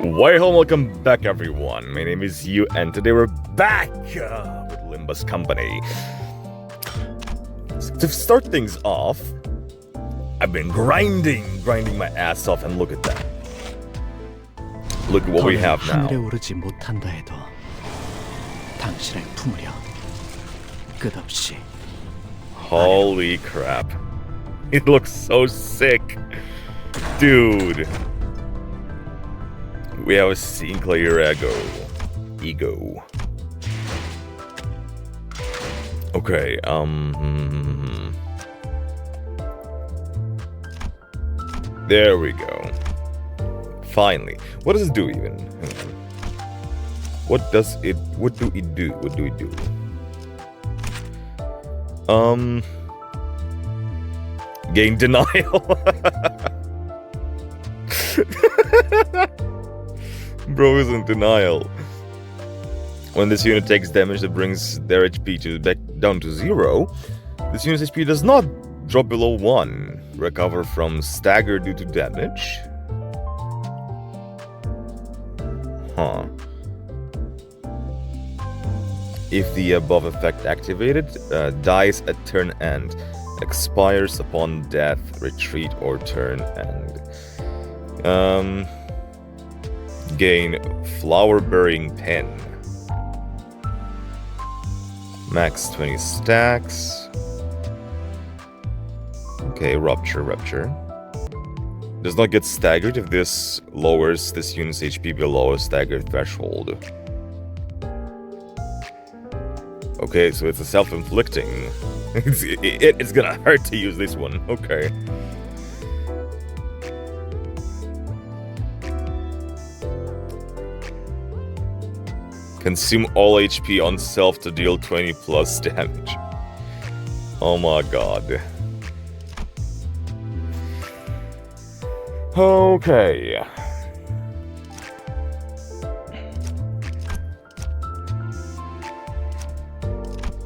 Welcome back everyone, my name is Yu and today we're back with Limbus Company. So to start things off, I've been grinding my ass off and look at that. Look at what we have now. 하늘에 오르지 못한다 해도 당신을 품으려 끝없이. Holy crap. It looks so sick. Dude. We have a Sinclair Ego. Okay, there we go. Finally. What does it do even? What do it do? Gain denial. Bro is in denial. When this unit takes damage that brings their HP back down to 0, this unit's HP does not drop below 1. Recover from stagger due to damage? Huh. If the above effect activated, dies at turn end. Expires upon death, retreat, or turn end. Gain flower-bearing pen. Max 20 stacks. Okay, rupture. Does not get staggered if this lowers this unit's HP below a staggered threshold. Okay, so it's a self-inflicting. It's gonna hurt to use this one. Okay. Consume all HP on self to deal 20 plus damage. Oh my god. Okay.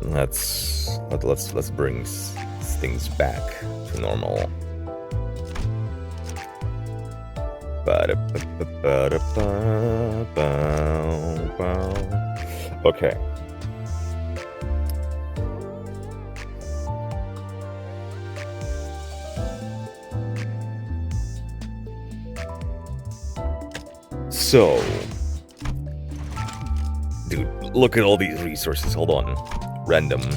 Let's bring things back to normal. Okay. So, dude, look at all these resources. Hold on. Randoms.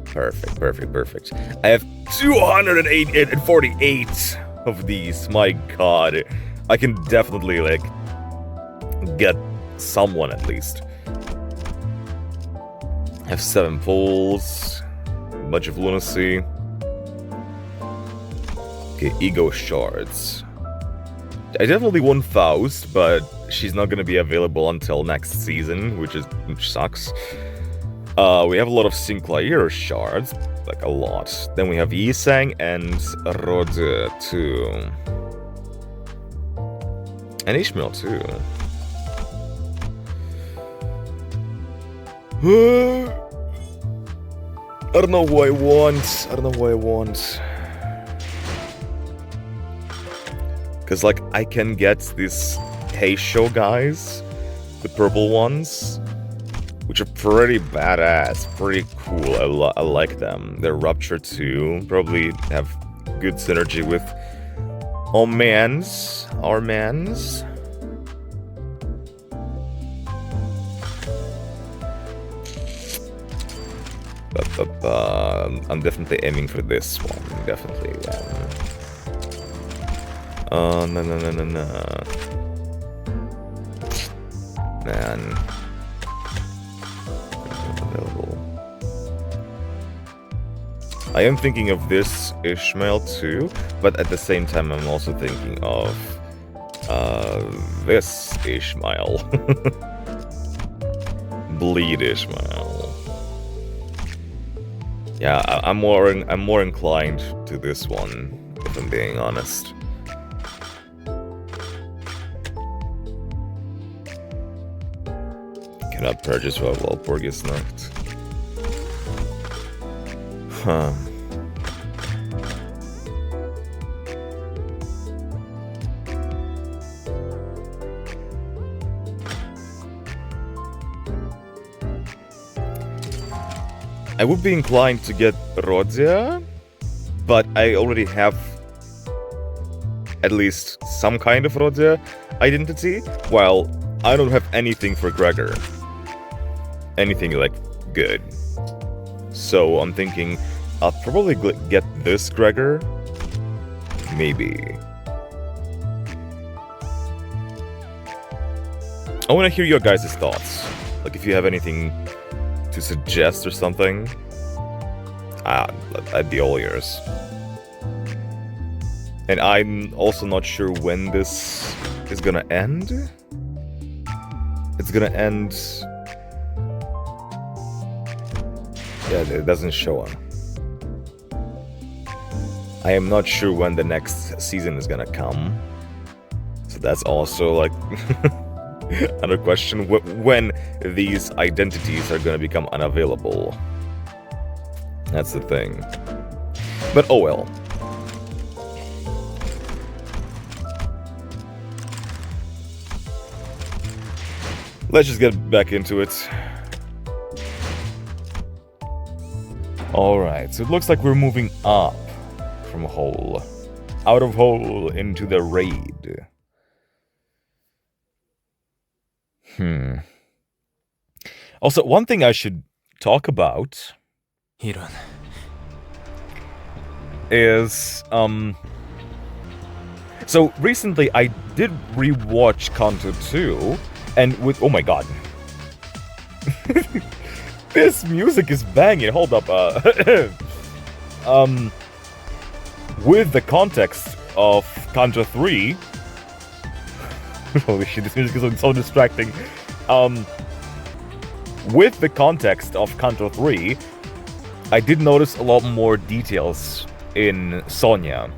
Perfect. I have 248 of these. My god. I can definitely, like, get someone at least. I have 7 pulls. A bunch of lunacy. Okay, ego shards. I definitely want Faust, but she's not gonna be available until next season, which sucks. We have a lot of Sinclair shards, like a lot. Then we have Yisang and Rode too. And Ishmael too. I don't know who I want. Because, like, I can get these Heisho guys, the purple ones, which are pretty badass, pretty cool. I like them. They're Rupture too. Probably have good synergy with our mans. But I'm definitely aiming for this one. Definitely. No. Man. Available. I am thinking of this Ishmael too, but at the same time I'm also thinking of this Ishmael. Bleed Ishmael. Yeah, I'm more inclined to this one, if I'm being honest. Cannot purchase while Walpurgis Nacht. Huh. I would be inclined to get Rodzia, but I already have at least some kind of Rodzia identity, while I don't have anything for Gregor. Anything, like, good. So I'm thinking I'll probably get this Gregor. Maybe. I want to hear your guys' thoughts. Like, if you have anything to suggest or something, I'd be all ears. And I'm also not sure when this is gonna end. It's gonna end... Yeah, it doesn't show them. I am not sure when the next season is gonna come. So that's also, like... another question, when these identities are gonna become unavailable. That's the thing. But oh well. Let's just get back into it. Alright, so it looks like we're moving up from hole. Out of hole into the raid. Also, one thing I should talk about 이런. is, so recently I did rewatch Canto 2, and with, oh my god. This music is banging, hold up, with the context of Canto 3, holy shit, this music is so distracting. With the context of Canto 3, I did notice a lot more details in Sonia,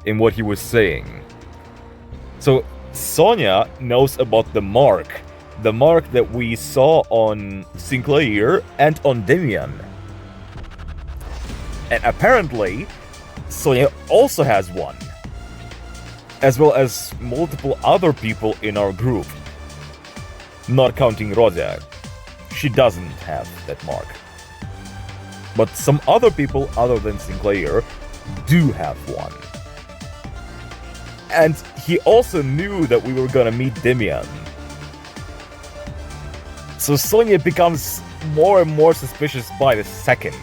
in what he was saying. So, Sonia knows about the mark that we saw on Sinclair and on Demian. And apparently, Sonia also has one, as well as multiple other people in our group. Not counting Rosa. She doesn't have that mark. But some other people other than Sinclair do have one. And he also knew that we were gonna meet Demian. So Sonia becomes more and more suspicious by the second.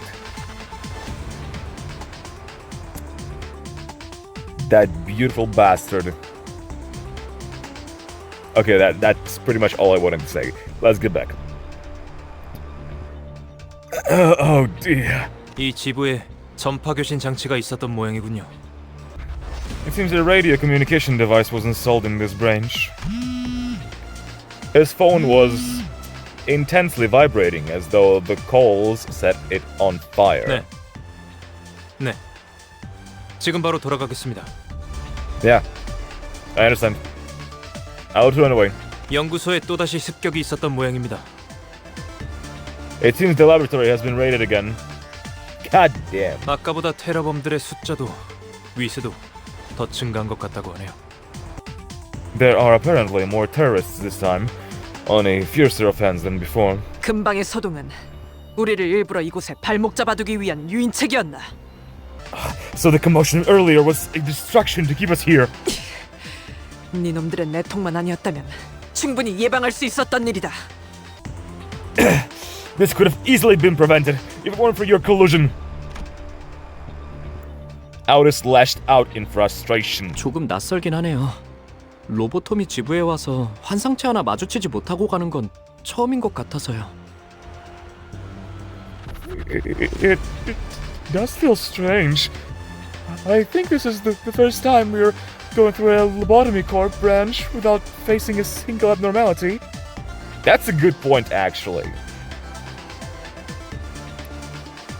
That beautiful bastard. Okay, that's pretty much all I wanted to say. Let's get back. Oh dear. 이 지부에 전파 교신 장치가 있었던 모양이군요. It seems a radio communication device was installed in this branch. His phone was intensely vibrating as though the calls set it on fire. 네. 지금 바로 돌아가겠습니다. Yeah, I understand. I'll turn away. 연구소에 또다시 습격이 있었던 모양입니다. It seems the laboratory has been raided again. God damn. 아까보다 테러범들의 숫자도 위세도 더 증가한 것 같다고 하네요. There are apparently more terrorists this time, on a fiercer offense than before. 근방의 서동은 우리를 일부러 이곳에 발목 잡아두기 위한 유인책이었나? So the commotion earlier was a distraction to keep us here. 네 놈들의 내통만 아니었다면 충분히 예방할 수 있었던 일이다. This could have easily been prevented if it weren't for your collusion. Aldous lashed out in frustration. 조금 낯설긴 하네요. 로보톰이 지부에 와서 환상체 하나 마주치지 못하고 가는 건 처음인 것 같아서요. It does feel strange. I think this is the first time we're going through a lobotomy corp branch without facing a single abnormality. That's a good point, actually.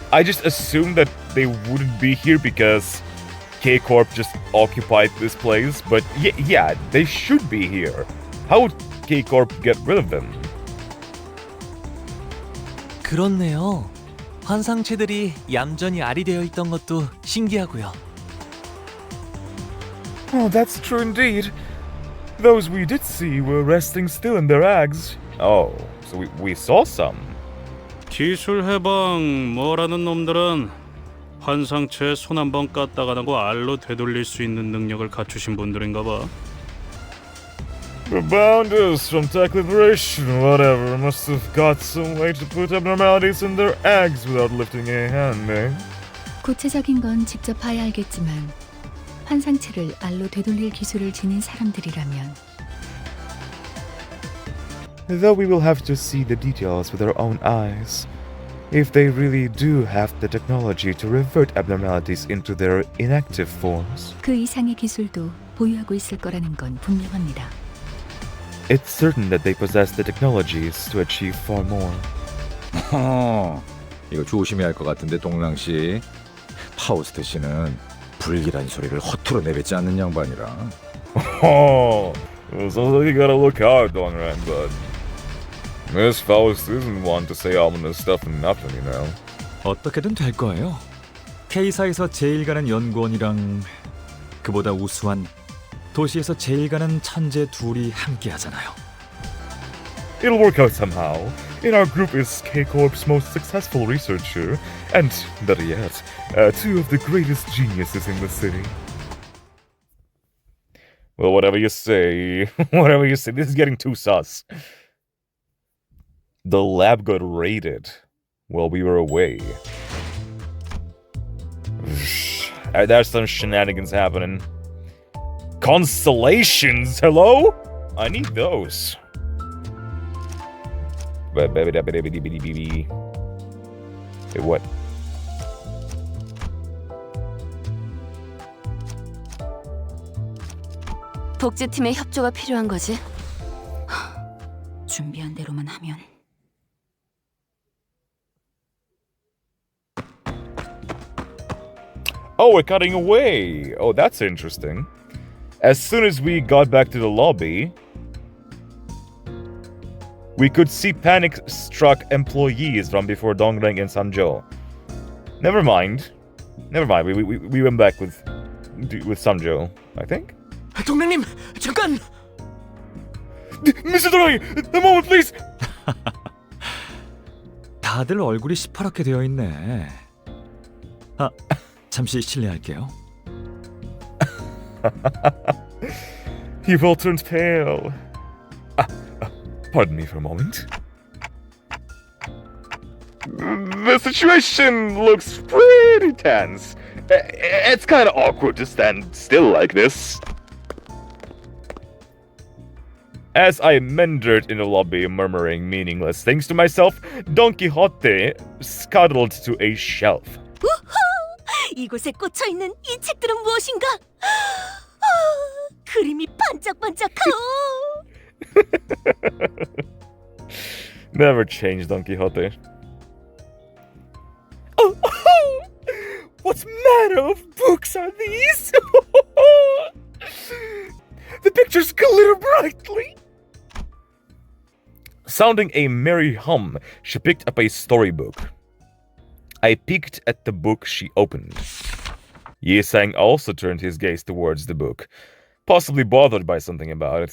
I just assumed that they wouldn't be here because K-Corp just occupied this place, but yeah, they should be here. How would K-Corp get rid of them? 그렇네요. 환상체들이 얌전히 아리되어 있던 것도 신기하고요. Oh, that's true indeed. Those we did see were resting still in their eggs. Oh, so we saw some. 기술 해방 뭐라는 놈들은 환상체에 손 한 번 깠다가 나고 알로 되돌릴 수 있는 능력을 갖추신 분들인가 봐. The bounders from Tech Liberation, whatever, must have got some way to put abnormalities in their eggs without lifting a hand, eh? 구체적인 건 직접 봐야 알겠지만 환상체를 알로 되돌릴 기술을 지닌 사람들이라면 Though we will have to see the details with our own eyes. If they really do have the technology to revert abnormalities into their inactive forms, 그 이상의 기술도 보유하고 있을 거라는 건 분명합니다. it's certain that they possess the technologies to achieve far more. 이거 조심해야 할 것 같은데 동랑 씨. 파우스트 씨는 불길한 소리를 허투루 내뱉지 않는 양반이라. Oh, well, sounds like you gotta look out, Donran, but Miss Faust isn't one to say ominous stuff and nothing, you know. 어떻게든 될 거예요. K사에서 제일 가는 연구원이랑 그보다 우수한 도시에서 제일 가는 천재 둘이 함께 하잖아요. It'll work out somehow. In our group is K-Corp's most successful researcher, and, better yet, two of the greatest geniuses in the city. Well, whatever you say, whatever you say, this is getting too sus. The lab got raided while we were away. There's some shenanigans happening. Constellations, hello? I need those. Wait, what? 복제팀의 협조가 필요한 거지. 준비한 대로만 하면. Oh, we're cutting away. Oh, that's interesting. As soon as we got back to the lobby, we could see panic-struck employees from before Dongrang and Sanjo. Never mind. We went back with Sanjo, I think. 동맹님, 잠깐! Mr. Dongrang, a moment, please. 다들 얼굴이 시퍼렇게 되어 있네. 아, 잠시 실례할게요. You've all turned pale. Pardon me for a moment. The situation looks pretty tense. It's kind of awkward to stand still like this. As I meandered in the lobby, murmuring meaningless things to myself, Don Quixote scuttled to a shelf. 이곳에 꽂혀 있는 이 책들은 무엇인가? 그림이 반짝반짝하오. Never change, Don Quixote. What manner of books are these? The pictures glitter brightly. Sounding a merry hum, she picked up a storybook. I peeked at the book she opened. Ye Sang also turned his gaze towards the book, possibly bothered by something about it.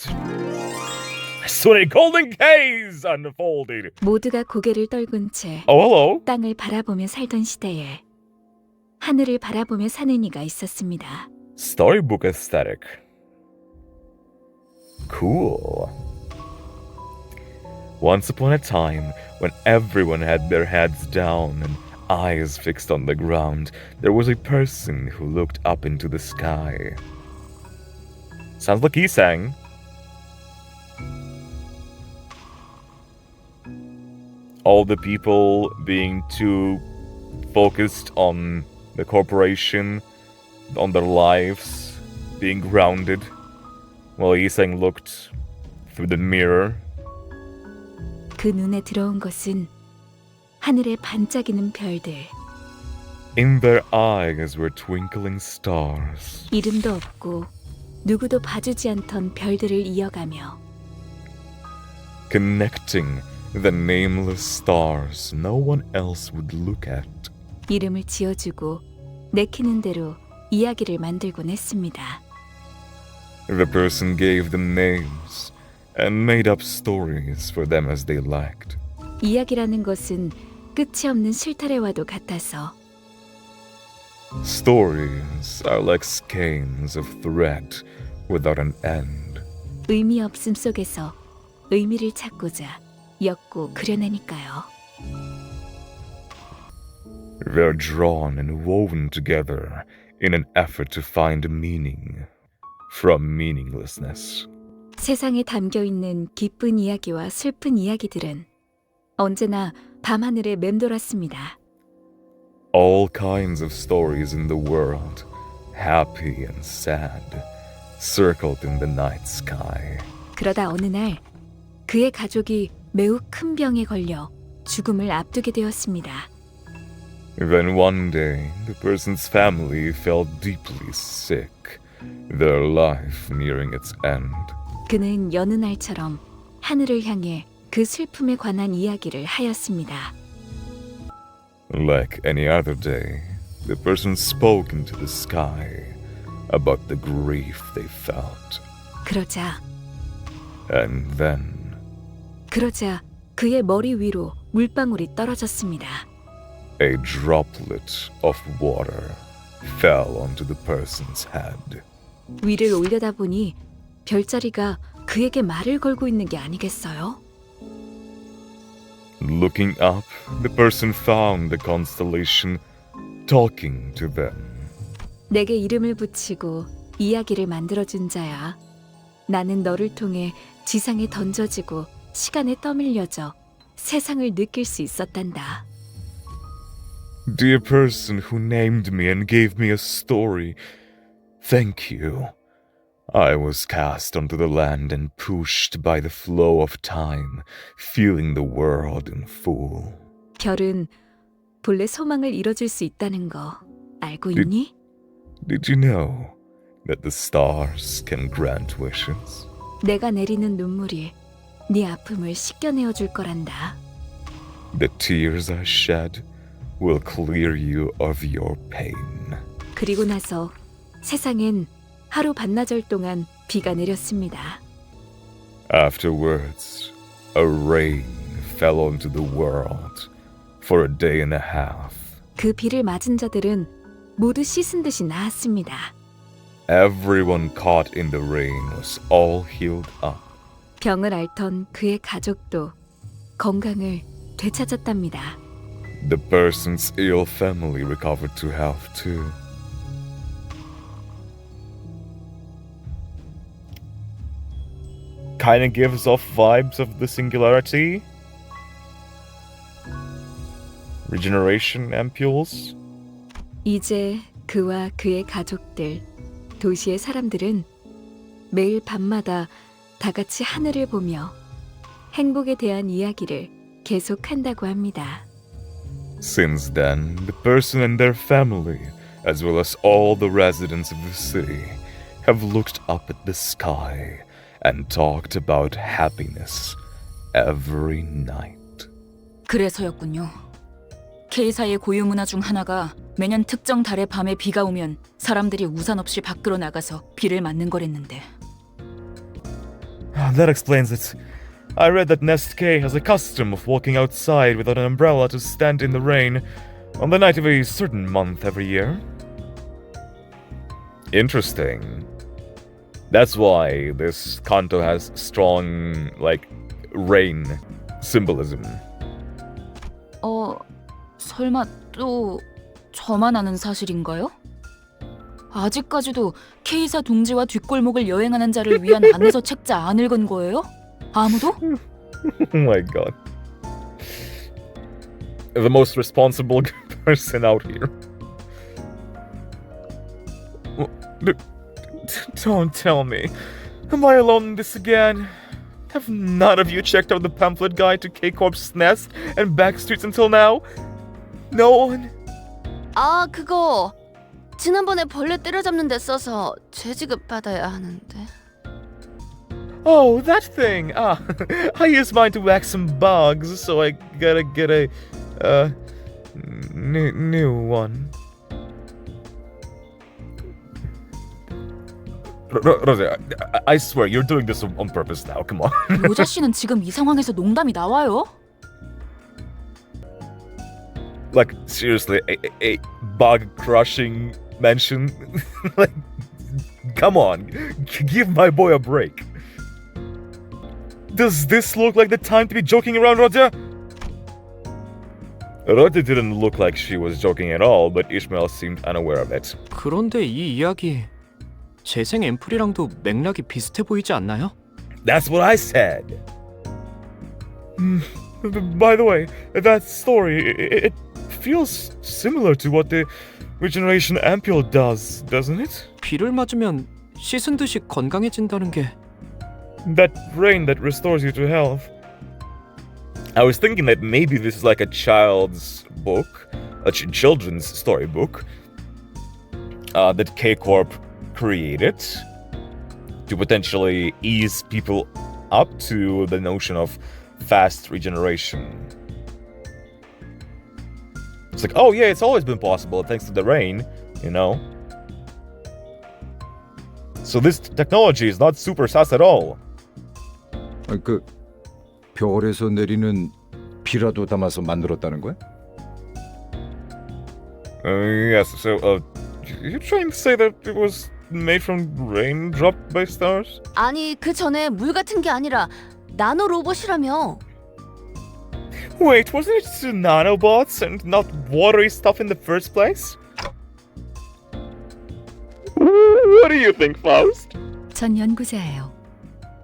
Soon a golden gaze unfolded. 모두가 고개를 떨군 채 Oh, hello. 땅을 바라보며 살던 시대에 하늘을 바라보며 사는 이가 있었습니다. Storybook aesthetic. Cool. Once upon a time, when everyone had their heads down and eyes fixed on the ground, there was a person who looked up into the sky. Sounds like he sang. All the people being too focused on the corporation, on their lives, being grounded, while Yisang looked through the mirror. 그 눈에 들어온 것은 하늘에 반짝이는 별들. In their eyes were twinkling stars. 이름도 없고 누구도 봐주지 않던 별들을 이어가며 Connecting the nameless stars no one else would look at. 이름을 지어주고 내키는 대로 이야기를 만들곤 했습니다. The person gave them names and made up stories for them as they liked. 이야기라는 것은 끝이 없는 실타래와도 같아서 Stories are like skeins of thread without an end. 의미 없음 속에서 의미를 찾고자 엮고 그려내니까요. They're drawn and woven together in an effort to find meaning from meaninglessness. 세상에 담겨있는 기쁜 이야기와 슬픈 이야기들은 언제나 밤하늘에 맴돌았습니다. All kinds of stories in the world, happy and sad, circled in the night sky. 그러다 어느 날 그의 가족이 매우 큰 병에 걸려 죽음을 앞두게 되었습니다. Then one day, the person's family fell deeply sick, their life nearing its end. 그는 여느 날처럼 하늘을 향해 그 슬픔에 관한 이야기를 하였습니다. Like any other day, the person spoke into the sky about the grief they felt. 그러자 And then, 그의 머리 위로 물방울이 떨어졌습니다. a droplet of water fell onto the person's head. 위를 올려다보니 별자리가 그에게 말을 걸고 있는 게 아니겠어요? Looking up, the person found the constellation talking to them. 내게 이름을 붙이고 이야기를 만들어준 자야. 나는 너를 통해 지상에 던져지고 시간에 떠밀려져 세상을 느낄 수 있었단다. Dear person who named me and gave me a story, thank you. I was cast onto the land and pushed by the flow of time, feeling the world in full. 별은 본래 소망을 이뤄줄 수 있다는 거 알고 있니? Did you know that the stars can grant wishes? 내가 내리는 눈물이 네 아픔을 씻겨내어 줄 거란다. The tears I shed will clear you of your pain. 그리고 나서 세상엔 하루 반나절 동안 비가 내렸습니다. Afterwards, a rain fell onto the world for a day and a half. 그 비를 맞은 자들은 모두 씻은 듯이 나았습니다. Everyone caught in the rain was all healed up. 병을 앓던 그의 가족도 건강을 되찾았답니다. The person's ill family recovered to health too. Kinda gives off vibes of the singularity. Regeneration ampules. 이제 그와 그의 가족들, 도시의 사람들은 매일 밤마다 다 같이 하늘을 보며 행복에 대한 이야기를 계속한다고 합니다. Since then, the person and their family, as well as all the residents of the city, have looked up at the sky and talked about happiness every night. 그래서였군요. K사의 고유 문화 중 하나가 매년 특정 달의 밤에 비가 오면 사람들이 우산 없이 밖으로 나가서 비를 맞는 거랬는데. That explains it. I read that Nest K has a custom of walking outside without an umbrella to stand in the rain on the night of a certain month every year. Interesting. That's why this Canto has strong, rain symbolism. 설마 또 저만 아는 사실인가요? 아직까지도 K사 둥지와 뒷골목을 여행하는 자를 위한 안내서 책자 안 읽은 거예요? 아무도? Oh my god. The most responsible person out here. Don't tell me. Am I alone in this again? Have none of you checked out the pamphlet guide to K-Corp's nest and back streets until now? No one? 아, 그거 지난번에 벌레 때려잡는 데 써서 죄지급 받아야 하는데. Oh, that thing! I used mine to whack some bugs, so I gotta get a, new one. Rosie, I swear you're doing this on purpose now. Come on. 로자 씨는 지금 이 상황에서 농담이 나와요? Like, seriously, a bug-crushing mansion? Like, come on, give my boy a break. Does this look like the time to be joking around, Roger? Roger didn't look like she was joking at all, but Ishmael seemed unaware of it. 그런데 이 이야기 재생 앰플이랑도 맥락이 비슷해 보이지 않나요? That's what I said. By the way, that story, it feels similar to what the regeneration ampule does, doesn't it? 비를 맞으면 씻은 듯이 건강해진다는 게 That rain that restores you to health. I was thinking that maybe this is like a child's book, a children's storybook, that K-Corp created to potentially ease people up to the notion of fast regeneration. It's like, oh yeah, it's always been possible thanks to the rain, you know? So this technology is not super sus at all. 그 별에서 내리는 비라도 담아서 만들었다는 거야? Yes, so, you're trying to say that it was made from rain dropped by stars? 아니 그 전에 물 같은 게 아니라 나노 로봇이라며. Wait, wasn't it nanobots and not watery stuff in the first place? What do you think, Faust? 전 연구자예요.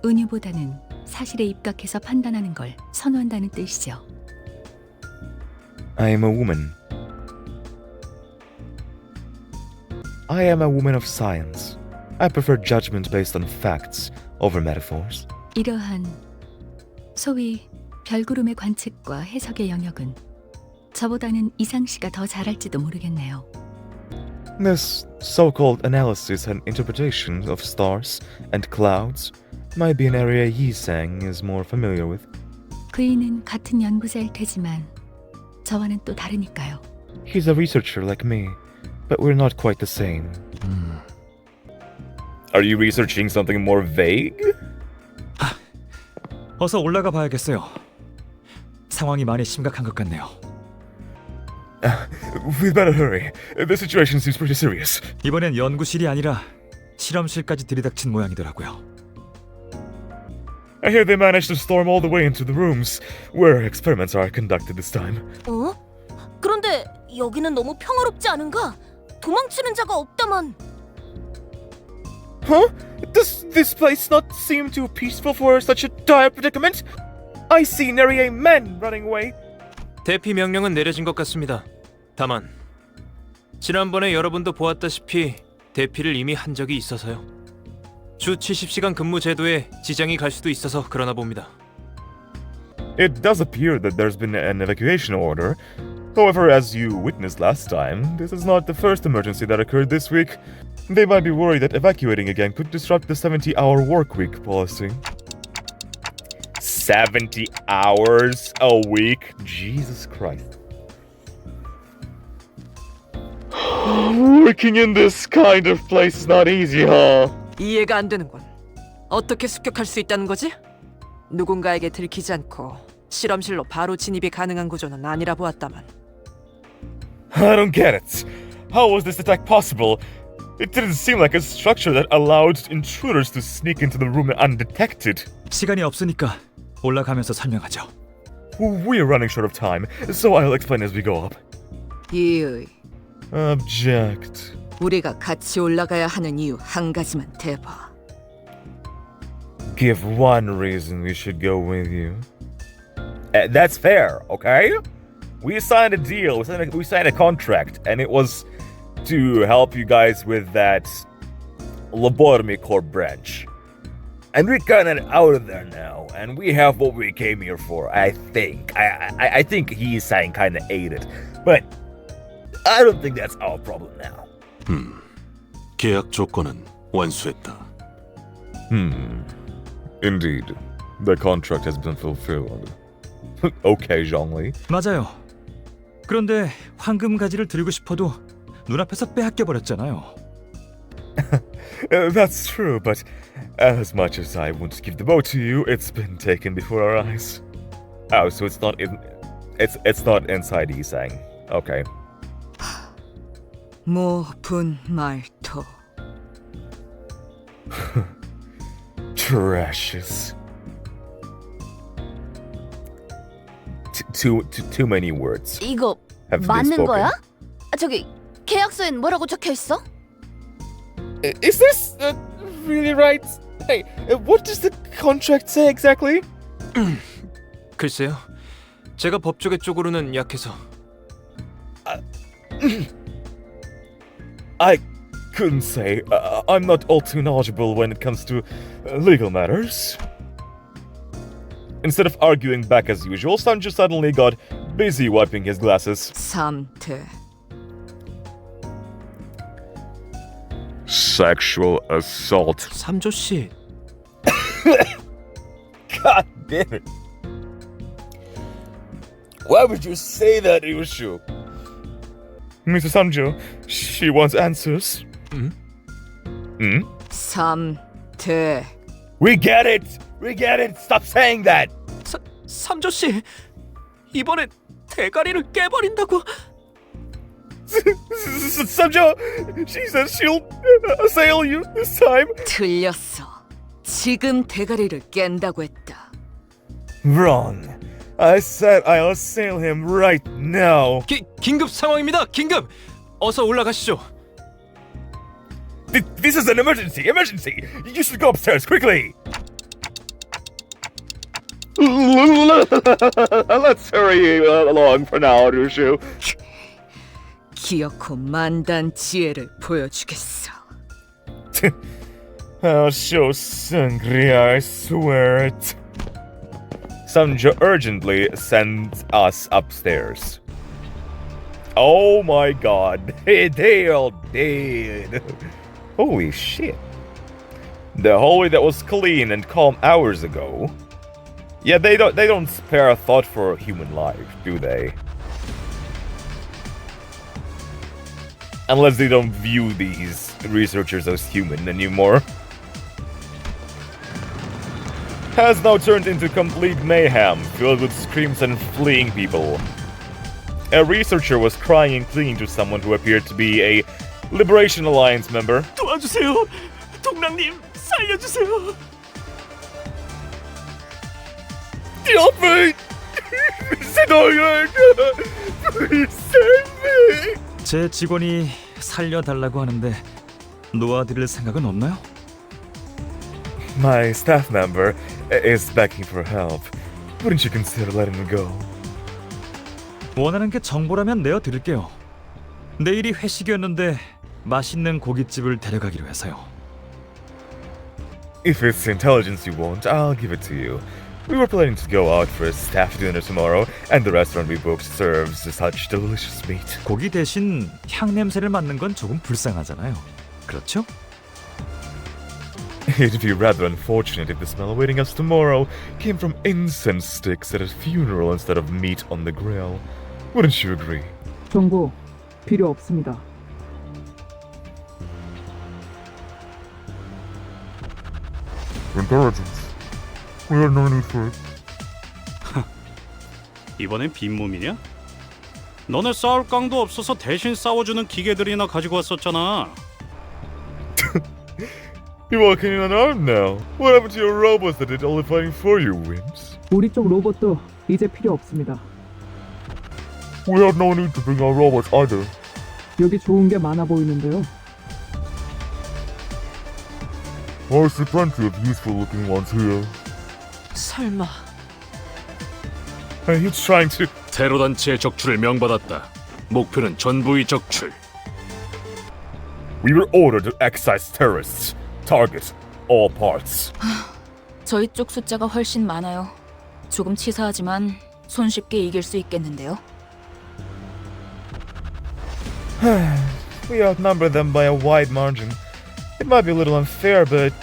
은유보다는 사실에 입각해서 판단하는 걸 선호한다는 뜻이죠. I am a woman. I am a woman of science. I prefer judgment based on facts over metaphors. 이러한 소위 별구름의 관측과 해석의 영역은 저보다는 이상 씨가 더 잘할지도 모르겠네요. This so-called analysis and interpretation of stars and clouds might be an area Yi-sang is more familiar with. 그이는 같은 연구자일 테지만 저와는 또 다르니까요. He's a researcher like me, but we're not quite the same. Are you researching something more vague? 어서 올라가 봐야겠어요. 상황이 많이 심각한 것 같네요. We'd better hurry. The situation seems pretty serious. 이번엔 연구실이 아니라 실험실까지 들이닥친 모양이더라고요. I hear they managed to storm all the way into the rooms where experiments are conducted this time. 어? 그런데 여기는 너무 평화롭지 않은가? 도망치는 자가 없다만. Huh? Does this place not seem too peaceful for such a dire predicament? I see nary a man running away. 대피 명령은 내려진 것 같습니다. 다만 지난번에 여러분도 보았다시피 대피를 이미 한 적이 있어서요. 주 70시간 근무 제도에 지장이 갈 수도 있어서 그러나 봅니다. It does appear that there's been an evacuation order. However, as you witnessed last time, this is not the first emergency that occurred this week. They might be worried that evacuating again could disrupt the 70-hour workweek policy. 70 hours a week? Jesus Christ. Working in this kind of place is not easy, huh? 이해가 안 되는군. 어떻게 습격할 수 있다는 거지? 누군가에게 들키지 않고 실험실로 바로 진입이 가능한 구조는 아니라 보았다만. I don't get it. How was this attack possible? It didn't seem like a structure that allowed intruders to sneak into the room undetected. 시간이 없으니까 올라가면서 설명하죠. We're running short of time, so I'll explain as we go up. 이의, Object. 우리가 같이 올라가야 하는 이유 한 가지만 대봐. Give one reason we should go with you. That's fair, okay? We signed a deal, we signed a contract, and it was to help you guys with that lobotomy core branch. And we're kind of out of there now, and we have what we came here for, I think. I think he's saying kind of ate it, but I don't think that's our problem now. 계약 조건은 완수했다. Indeed. The contract has been fulfilled. Occasionally. 맞아요. 그런데 황금 가지를 드리고 싶어도 눈앞에서 빼앗겨 버렸잖아요. That's true, but as much as I want to give the boat to you, it's been taken before our eyes. Oh, so it's not inside Isang. Okay. 모분말토. Precious. Too many words. 이거 Have been 맞는 spoken. 거야? 저기 계약서엔 뭐라고 적혀 있어? Is this really right? Hey, what does the contract say exactly? 글쎄요. 제가 법조계 쪽으로는 약해서. I couldn't say. I'm not all too knowledgeable when it comes to legal matters. Instead of arguing back as usual, Sanju suddenly got busy wiping his glasses. 삼태. Sexual assault. 삼조 씨, God damn it. Why would you say that, Yushu? Mr. Sanjo, she wants answers. 삼태. We get it! We get it! Stop saying that! 삼조 씨, 이번에 대가리를 깨버린다고. Sanjo, she says she'll assail you this time. 틀렸어. 지금 대가리를 깬다고 했다. Wrong. I said I'll assail him right now. 긴급 상황입니다. 긴급. 어서 올라가시죠. This is an emergency! Emergency! You should go upstairs quickly! Let's hurry along for now, Rushu. 기어코 만단 지혜를 보여주겠어. I'll show Sangria, I swear it. Sanjo urgently sends us upstairs. Oh my god, they all dead. Holy shit. The hallway that was clean and calm hours ago. Yeah, they don't spare a thought for human life, do they? Unless they don't view these researchers as human anymore. Has now turned into complete mayhem, filled with screams and fleeing people. A researcher was crying and clinging to someone who appeared to be a Liberation Alliance member. 도와주세요. 동랑님, 살려주세요. Help me! Please save me! 제 직원이 살려달라고 하는데 놓아드릴 생각은 없나요? My staff member is begging for help. Wouldn't you consider letting him go? 원하는 게 정보라면 내어드릴게요. 내일이 회식이었는데 맛있는 고깃집을 데려가기로 해서요. If it's intelligence you want, I'll give it to you. We were planning to go out for a staff dinner tomorrow, and the restaurant we booked serves such delicious meat. 고기 대신 향 냄새를 맡는 건 조금 불쌍하잖아요. 그렇죠? It'd be rather unfortunate if the smell awaiting us tomorrow came from incense sticks at a funeral instead of meat on the grill. Wouldn't you agree? 정보 필요 없습니다. Intelligence. We have no need for it. 이번엔 빈몸이냐? 너네 싸울 깡도 없어서 대신 싸워주는 기계들이나 가지고 왔었잖아. You're walking unarmed now. What happened to your robots that did all the fighting for you, wimps? 우리 쪽 로봇도 이제 필요 없습니다. We have no need to bring our robots either. 여기 좋은 게 많아 보이는데요. I see plenty of useful-looking ones here. 설마 Are you trying to... 테러 단체의 적출을 명받았다. 목표는 전부의 적출. We were ordered to excise terrorists. Target all parts. 저희 쪽 숫자가 훨씬 많아요. 조금 치사하지만 손쉽게 이길 수 있겠는데요. We outnumber them by a wide margin. It might be a little unfair, but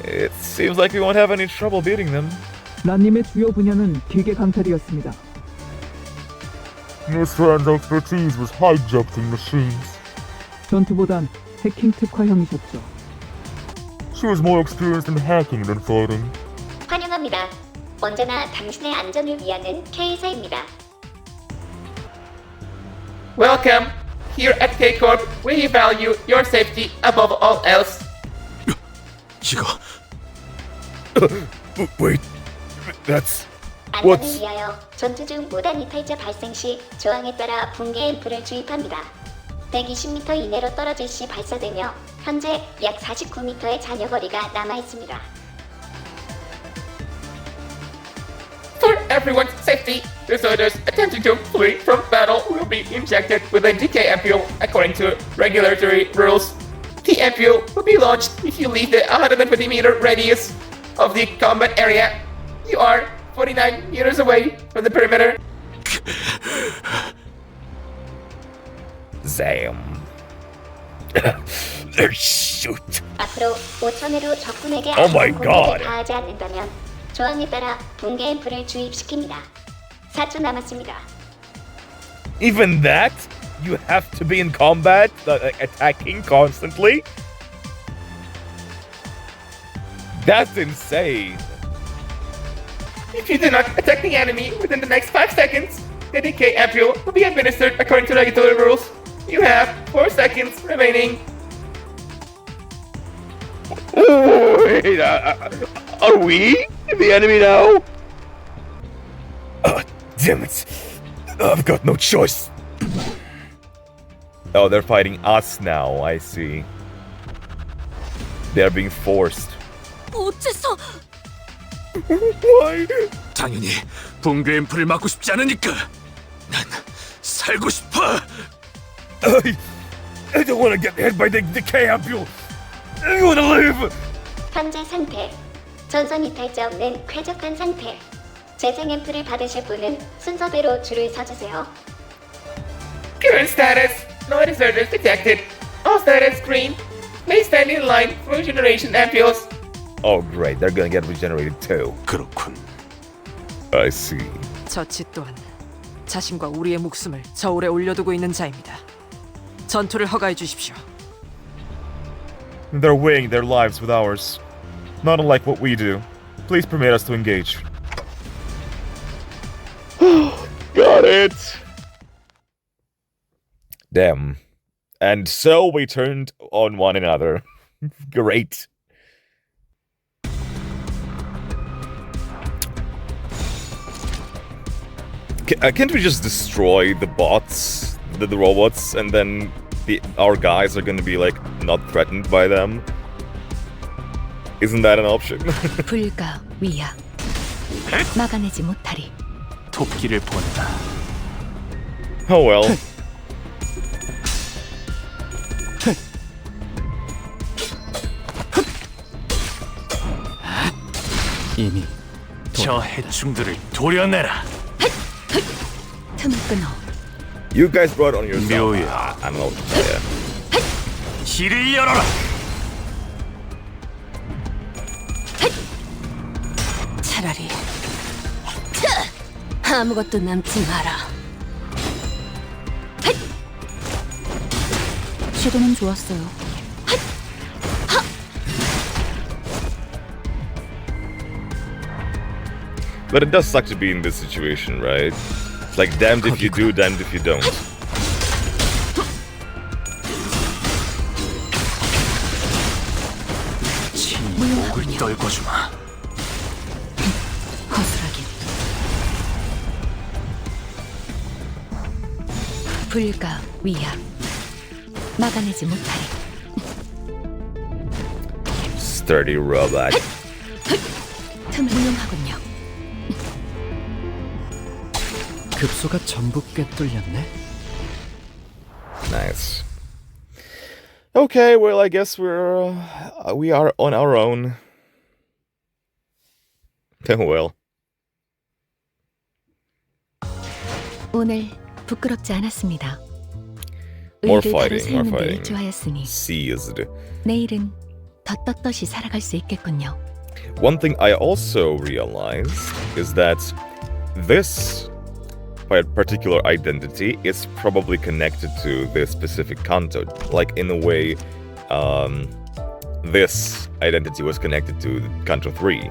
it seems like we won't have any trouble beating them. 란님의 주요 분야는 기계 강탈이었습니다. Miss Fran's expertise was hijacking machines. 전투보단 해킹 특화형이셨죠. She was more experienced in hacking than fighting. 환영합니다. 언제나 당신의 안전을 위하는 K사입니다. Welcome. Here at K-Corp, we value your safety above all else. 이거 Wait, that's 안전을 what's 위하여 전투 중 무단 이탈자 발생 시 조항에 따라 붕괴 앰플을 주입합니다. 120m 이내로 떨어질 시 발사되며 현재 약 49m의 잔여 거리가 남아 있습니다. For everyone's safety, deserters attempting to flee from battle will be injected with a decay ampule according to regulatory rules. The ampule will be launched if you leave the 150-meter radius of the combat area. You are 49 meters away from the perimeter. Zam. Shoot. 앞으로 5,000회로 적군에게 Oh my 아무런 공격을 God. 가하지 않는다면 조항에 따라 붕괴 앰플을 주입시킵니다. 4초 남았습니다. Even that? You have to be in combat, attacking constantly? That's insane. If you do not attack the enemy within the next 5 seconds, the decay ampule will be administered according to regulatory rules. You have 4 seconds remaining. Wait, are we the enemy now? Damn it. I've got no choice. Oh, they're fighting us now, I see. They're being forced. 어째서? Why? 당연히 붕괴 앰플을 막고 싶지 않으니까. 난 살고 싶어. I don't want to get hit by the decay ampule. I want to live. 현재 상태. 전선 이탈자 없는 쾌적한 상태. 재생 앰플을 받으실 분은 순서대로 줄을 서주세요. Current status: no deserters detected. All status green. Please stand in line for regeneration ampules. Oh, great. They're gonna get regenerated too. 그렇군. I see. 저치 또한 자신과 우리의 목숨을 저울에 올려두고 있는 자입니다. 전투를 허가해 주십시오. They're weighing their lives with ours. Not unlike what we do. Please permit us to engage. Got it! Damn. And so we turned on one another. Great. Can't we just destroy the bots, the robots, and then our guys are gonna be like not threatened by them? Isn't that an option? 불가 위야 막아내지 못하리. 토끼를 보내라. Oh well. 이미 저 해충들을 도려내라. 틈을 끊어. You guys brought on yourself. 묘야. I don't know what to tell ya. 길을 열어라. 차라리 아무것도 남지 마라. 시도는 좋았어요. But it does suck to be in this situation, right? It's like damned if you do, damned if you don't. 목을 떨궈주마. 거스라긴. 불가 위야 막아내지 못하리. Sturdy robot. 틈을 훌륭하군요. 급소가 전부 꿰뚫렸네. Nice. Okay, well, I guess we are on our own. Oh well. 오늘 부끄럽지 않았습니다. More 의를 바로 fighting, more 세우는 데 fighting. 일조하였으니 Seized. 내일은 더 떳떳이 살아갈 수 있겠군요. One thing I also realized is that this particular identity is probably connected to this specific Canto. Like, in a way, this identity was connected to Canto 3.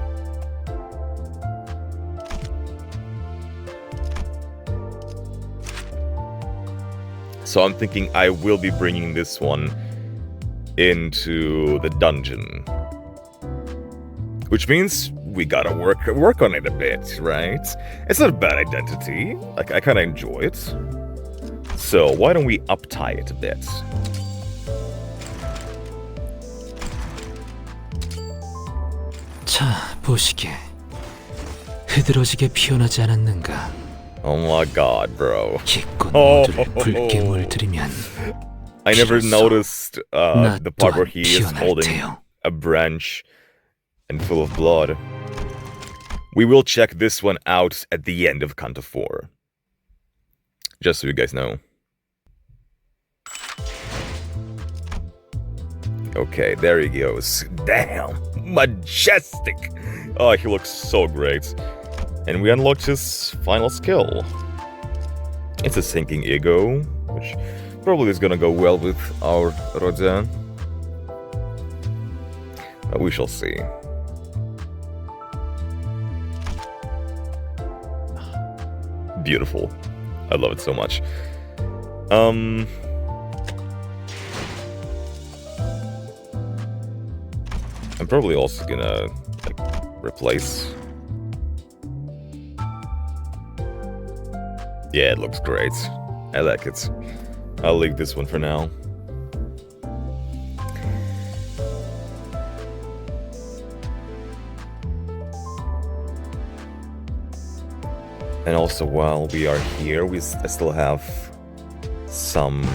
So I'm thinking I will be bringing this one into the dungeon. Which means we gotta work on it a bit, right? It's not a bad identity. Like, I kinda enjoy it. So why don't we uptie it a bit? 자, 보시게. 흐드러지게 피어나지 않았는가? Oh my god, bro. 기껏 모두를 붉게 물들이면 I never 비로소 noticed 나 the part where 또한 he is 피어날 holding 테요. a branch and full of blood. We will check this one out at the end of Canto 4. Just so you guys know. Okay, there he goes. Damn, majestic. Oh, he looks so great. And we unlocked his final skill. It's a sinking ego, which probably is gonna go well with our Rodin. But we shall see. Beautiful. I love it so much. I'm probably also gonna like replace. Yeah, it looks great. I like it. I'll leave this one for now. And also, while we are here, I still have some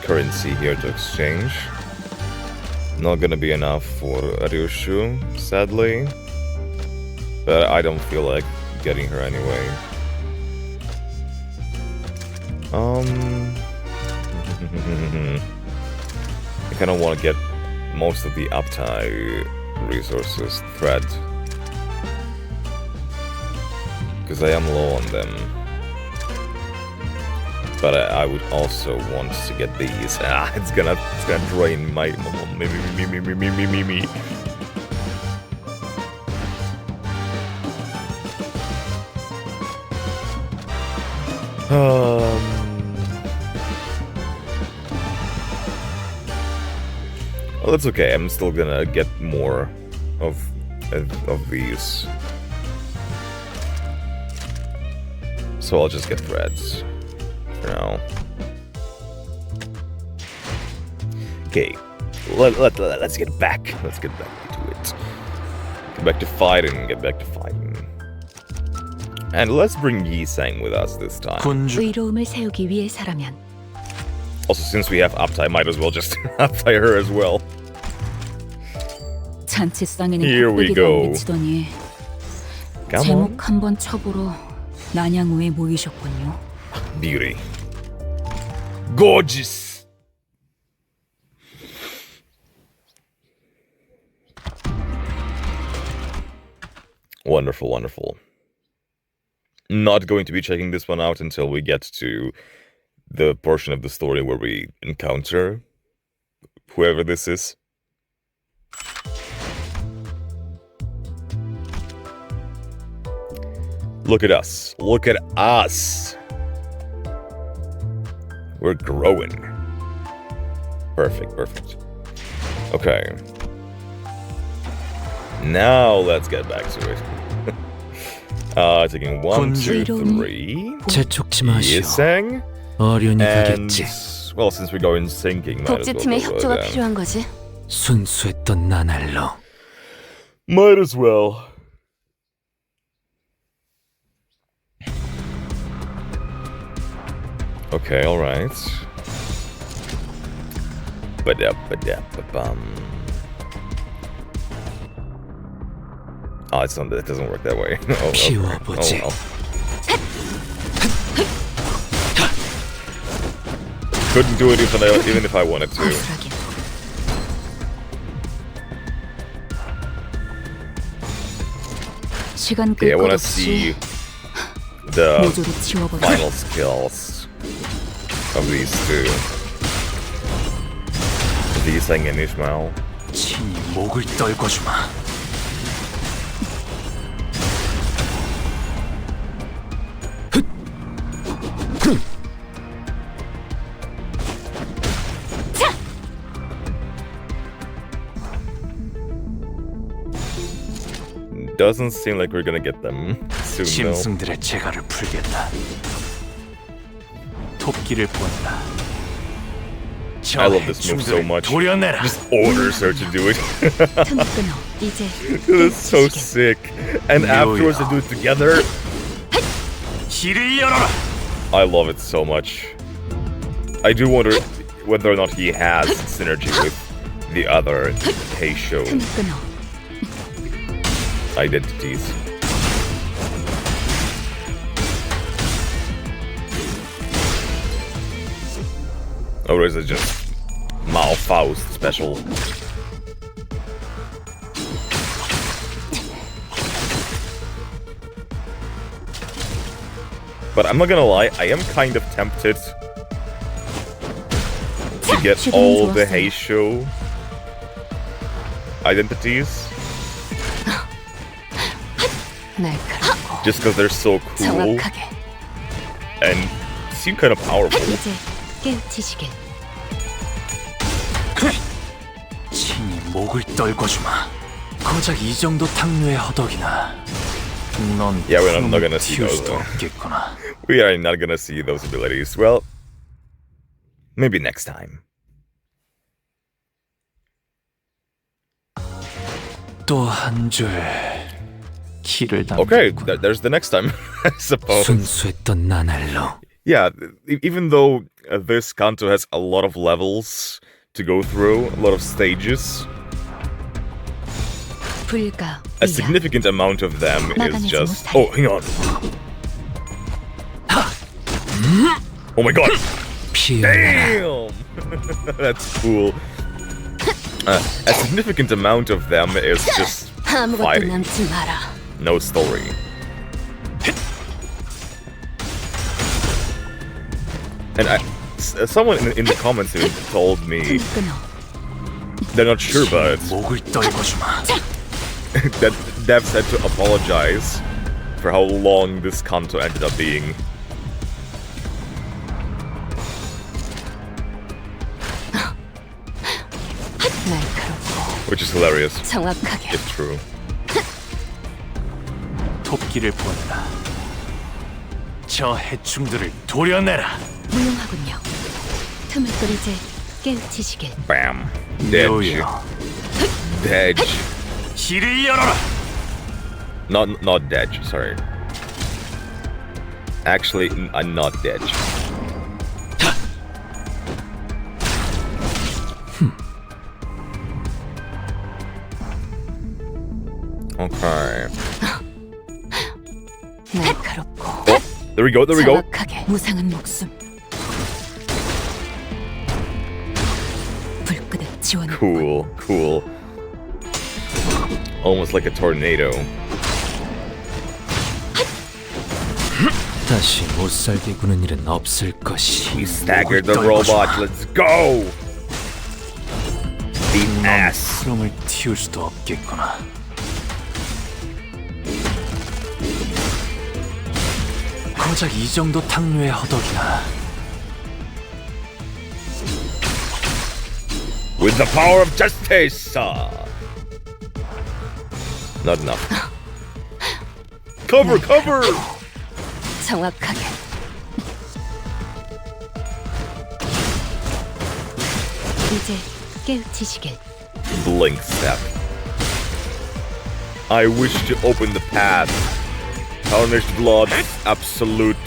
currency here to exchange. Not gonna be enough for Ryushu, sadly. But I don't feel like getting her anyway. I kinda wanna get most of the Uptying resources, thread. Because I am low on them. But I would also want to get these. It's gonna drain my me. Well, that's okay. I'm still gonna get more of these. So I'll just get threads for now. Okay, let's get back. Let's get back to it. Get back to fighting. Get back to fighting. And let's bring Yi-sang with us this time. 의로움을 세우기 위해서라면. Also, since we have Uptying, might as well just Uptying her as well. 잔치상에는 Here we 곱빼기를 go. 미치더니 Come on. 제목 한번 쳐보러 난양우에 모이셨군요. Beauty. Gorgeous. Wonderful, wonderful. Not going to be checking this one out until we get to the portion of the story where we encounter whoever this is. Look at us. Look at us. We're growing. Perfect, perfect. Okay. Now let's get back to it. Taking 1, 2, 3. 재촉지 마시오. Yi-sang. 어련히 And, 가겠지. well, since we go in sinking, might as well 복지팀의 go 협조가 then. 필요한 거지. 순수했던 나날로. Might as well. Okay, alright. Ba-da-ba-da-ba-bum. Oh, it's not, it doesn't work that way. Oh, 키워보지. well. Couldn't do it even if I wanted to. 시간 Okay, I 끌 것 wanna 없이 see the 모조리 지워버려. final skills of these two. Yi-sang and Ishmael. 친히 목을 떨궈주마. doesn't seem like we're gonna get them soon though. 짐승들의 재갈을 풀겠다. 토끼를 보내라. I love this move so much. 도려내라. Just orders her to do it. 틈을 끊어. 이제 It's so sick. And afterwards they do it together. 길을 열어라. I love it so much. I do wonder whether or not he has synergy with the other Heisho 틈을 끊어. identities. Or is it just Mao Faust special? But I'm not gonna lie, I am kind of tempted to get all the Heisho identities. Just because they're so cool and seem kind of powerful. 이제 깨우치시길. 친히 목을 떨궈주마. 고작 이 정도 탕류의 허덕이나. 넌 Yeah, we're not gonna see 튀울 those. 수도 없겠구나. We are not gonna see those abilities. Well, maybe next time. 또 한 줄 길을 Okay, 담겼군. there's the next time, I suppose. 순수했던 나날로. Yeah, even though this Canto has a lot of levels to go through, a lot of stages, 불가. a significant amount of them is just... Oh, hang on. Oh my god. Damn! That's cool. A significant amount of them is just fighting. No story. And someone in the comments even told me they're not sure, but 목을 떨궈주마. that Devs had to apologize for how long this Canto ended up being. Which is hilarious. It's true. 토끼를 보내라. 저 해충들을 도려내라. 무용하군요. 틈을 끊 이제 깨우치시길. Bam. Dedge. Dedge. 길을 열어라. Not Dedge, sorry. Actually, not Dedge. Okay. Oh, there we go, there we go. 무상한 목숨. 불끈의 지원. Cool, cool. Almost like a tornado. 다시 못 살게 구는 일은 없을 것이. We staggered the robot. Let's go. The ass. 푸름을 틔울 수도 없겠구나. 고작 이 정도 탕류의 허덕이나. With the power of justice. Not enough. Cover, cover. 정확하게. 이제 깨우치시길. Blink step. I wish to open the path. Tarnished blood, absolute.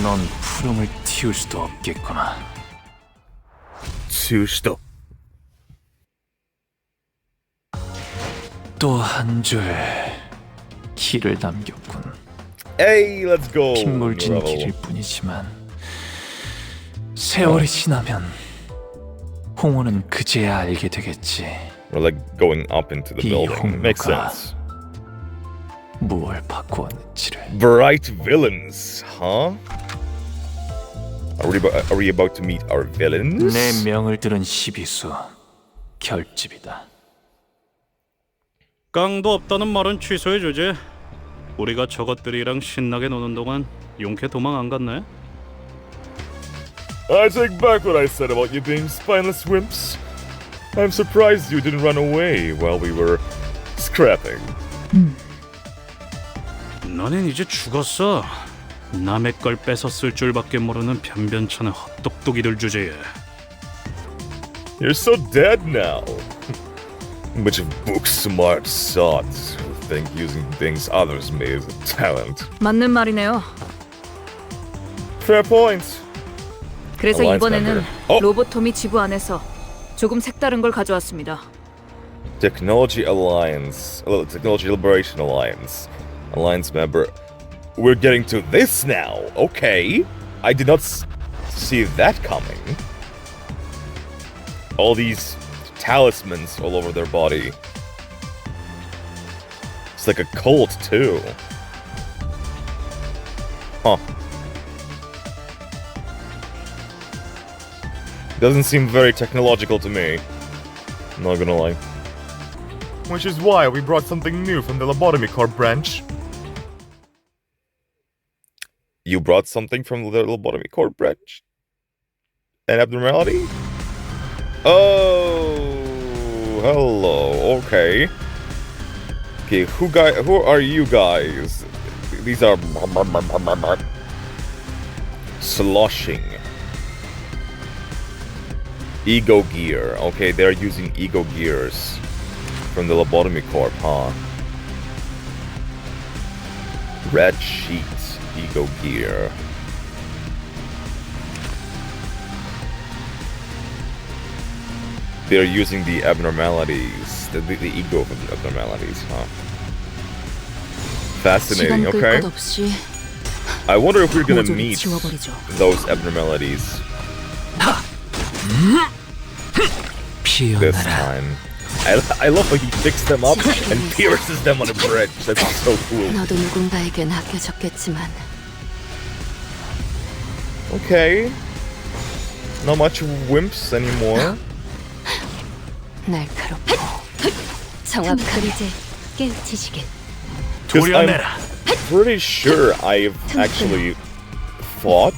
넌 푸름을 틔울 수도 없겠구나. To stop. 또 한 줄 길을 남겼군. Hey, let's go. 핏물진 길일 뿐이지만 세월이 지나면 홍어는 그제야 알게 되겠지. We're like going up into the 이 building. Makes 홍어가 sense. 무엇을 바꾸었는지를. Bright villains, huh? Are we about to meet our villains? 내 명을 들은 시비수 결집이다. 깡도 없다는 말은 취소해주지. 우리가 저것들이랑 신나게 노는 동안 용케 도망 안 갔네? I take back what I said about you being spineless wimps. I'm surprised you didn't run away while we were scrapping. 너넨 이제 죽었어. 남의 걸 뺏어 쓸 줄밖에 모르는 변변찮은 헛똑똑이들 주제에. You're so dead now. Bunch of book smart sods who think using things others made is a talent. 맞는 말이네요. Fair point. 그래서 Alliance 이번에는 member. Oh. 로보톰이 지부 안에서 조금 색다른 걸 가져왔습니다. Technology Alliance, Technology Liberation Alliance, Alliance member. We're getting to this now. Okay, I did not see that coming. All these talismans all over their body. It's like a cult too. Huh. Doesn't seem very technological to me. Not gonna lie. Which is why we brought something new from the lobotomy corps branch. You brought something from the lobotomy corps branch? An abnormality? Oh, hello. Okay. Okay, who are you guys? These are sloshing. Ego gear. Okay, they're using ego gears from the lobotomy corps, huh? Red sheets, ego gear. They're using the abnormalities, the ego of the abnormalities, huh? Fascinating, okay. I wonder if we're gonna meet those abnormalities this time. I love how he picks them up and pierces them on a bridge. That's so cool. 너도 누군가에겐 아껴졌겠지만. Okay. Not much wimps anymore. 날카롭고 정확하게 깨우치시길. Because I'm pretty sure I've actually fought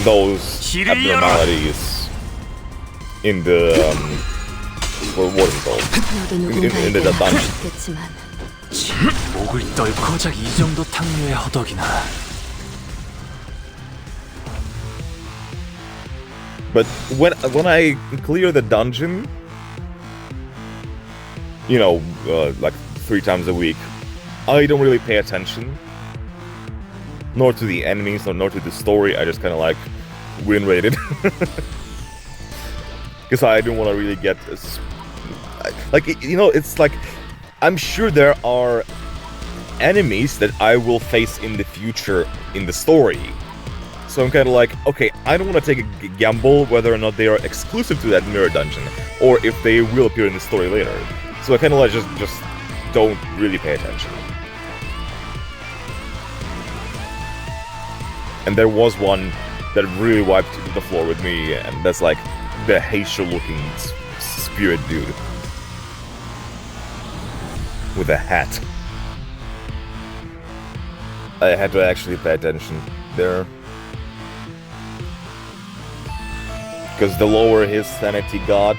those abnormalities in the what is it called? In the dungeon. 목을 떨고 고작 이 정도 탕류의 허덕이나. But when I clear the dungeon, you know, like 3 times a week, I don't really pay attention, nor to the enemies, nor to the story. I just kind of like win rated, because I don't want to really get like, you know, it's like I'm sure there are enemies that I will face in the future in the story. So I'm kind of like, okay, I don't want to take a gamble whether or not they are exclusive to that mirror dungeon, or if they will appear in the story later. So I kind of like just don't really pay attention. And there was one that really wiped the floor with me, and that's like the Heisha-looking spirit dude with a hat. I had to actually pay attention there. Because the lower his sanity got,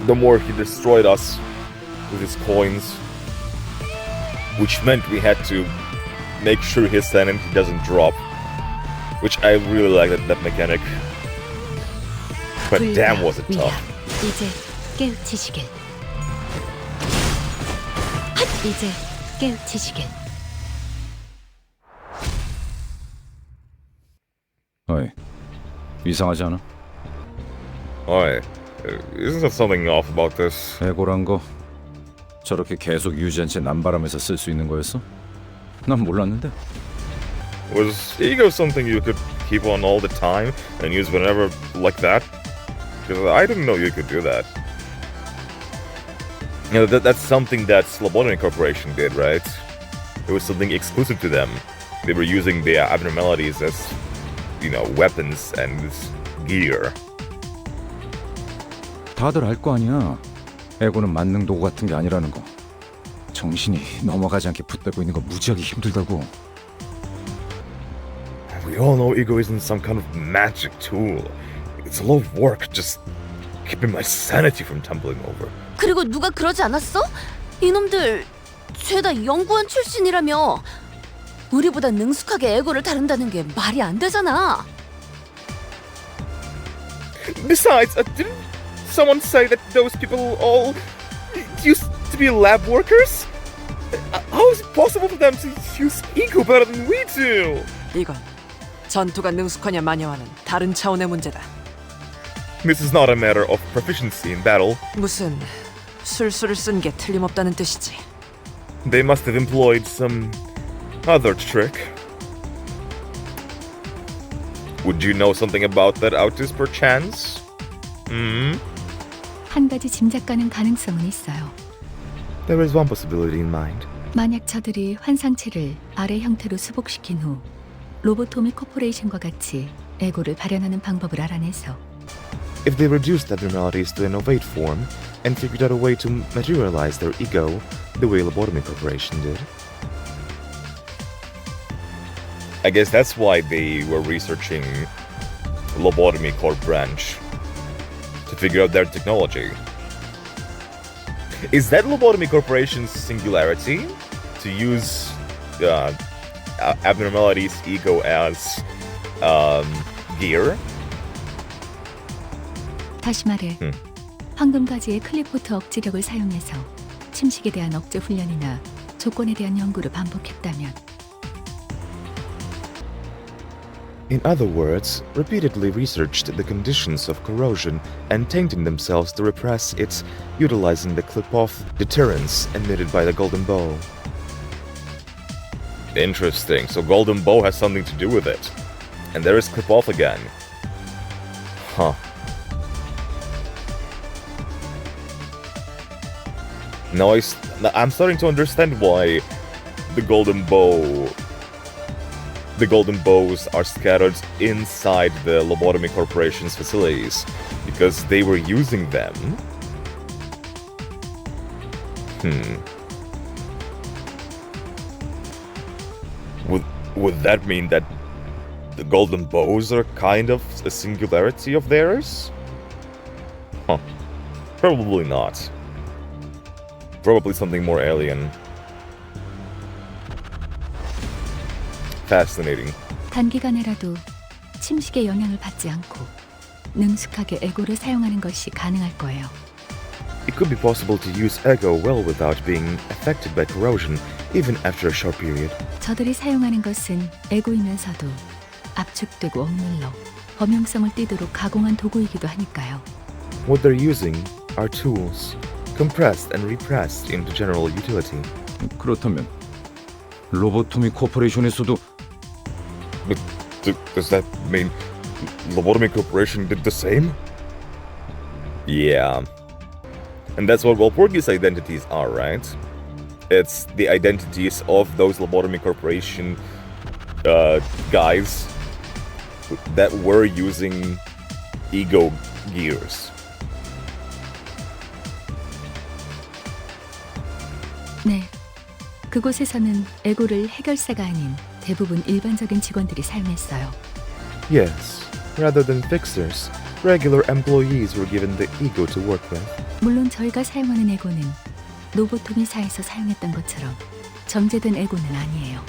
the more he destroyed us with his coins. Which meant we had to make sure his sanity doesn't drop. Which I really like that mechanic. But damn was it tough. 이제 깨우치시길. 이제 깨우치시길. 어이, 이상하지 않아? Oi, isn't there something off about this? 애고란 거 저렇게 계속 유지한 채 남바람에서 쓸 수 있는 거였어? 난 몰랐는데. Was ego something you could keep on all the time and use whenever like that? Because I didn't know you could do that. You know, that's something that Lobotomy Corporation did, right? It was something exclusive to them. They were using the abnormalities as, you know, weapons and gear. 다들 알 거 아니야. 애고는 만능 도구 같은 게 아니라는 거. 정신이 넘어가지 않게 붙들고 있는 거 무지하게 힘들다고. We all know ego isn't some kind of magic tool. It's a lot of work just keeping my sanity from tumbling over. 그리고 누가 그러지 않았어? 이놈들 죄다 연구원 출신이라며. 우리보다 능숙하게 에고를 다룬다는 게 말이 안 되잖아. Besides, didn't someone say that those people all used to be lab workers? How is it possible for them to use ego better than we do? 이건 전투가 능숙하냐 마냐와는 다른 차원의 문제다. This is not a matter of proficiency in battle. 무슨 술수를 쓴 게 틀림없다는 뜻이지. They must have employed some other trick. Would you know something about that Autis perchance? 한 가지 짐작 가는 가능성은 있어요. There is one possibility in mind. 만약 저들이 환상체를 아래 형태로 수복시킨 후 로보토미 코퍼레이션과 같이 에고를 발현하는 방법을 알아내서 If they reduced abnormalities to an ovate form and figured out a way to materialize their ego the way Lobotomy Corporation did. I guess that's why they were researching Lobotomy Corp branch to figure out their technology. Is that Lobotomy Corporation's singularity to use abnormalities ego as gear? 다시 말해 황금가지의 클리포트 억지력을 사용해서 침식에 대한 억제 훈련이나 조건에 대한 연구를 반복했다면 In other words, repeatedly researched the conditions of corrosion and tainting themselves to repress its utilizing the clip-off deterrence emitted by the golden bow. Interesting, so golden bow has something to do with it. And there is clip-off again. Huh. Now I'm starting to understand why the golden bows are scattered inside the Lobotomy Corporation's facilities, because they were using them. Would that mean that the golden bows are kind of a singularity of theirs? Huh. Probably not. Probably something more alien. Fascinating. 단기간에라도 침식의 영향을 받지 않고 능숙하게 에고를 사용하는 것이 가능할 거예요. It could be possible to use ego well without being affected by corrosion, even after a short period. 저들이 사용하는 것은 에고이면서도 압축되고 억눌러 범용성을 띠도록 가공한 도구이기도 하니까요. What they're using are tools, compressed and repressed into general utility. 그렇다면 로보토미 코퍼레이션에서도 Does that mean Lobotomy Corporation did the same? Yeah. And that's what Walpurgis identities are, right? It's the identities of those Lobotomy Corporation guys that were using ego gears. 네, 그곳에서는 에고를 해결사가 아닌 대부분 일반적인 직원들이 사용했어요. Yes. Rather than fixers, regular employees were given the ego to work with. 물론 저희가 사용하는 에고는 로보토미사에서 사용했던 것처럼 정제된 에고는 아니에요.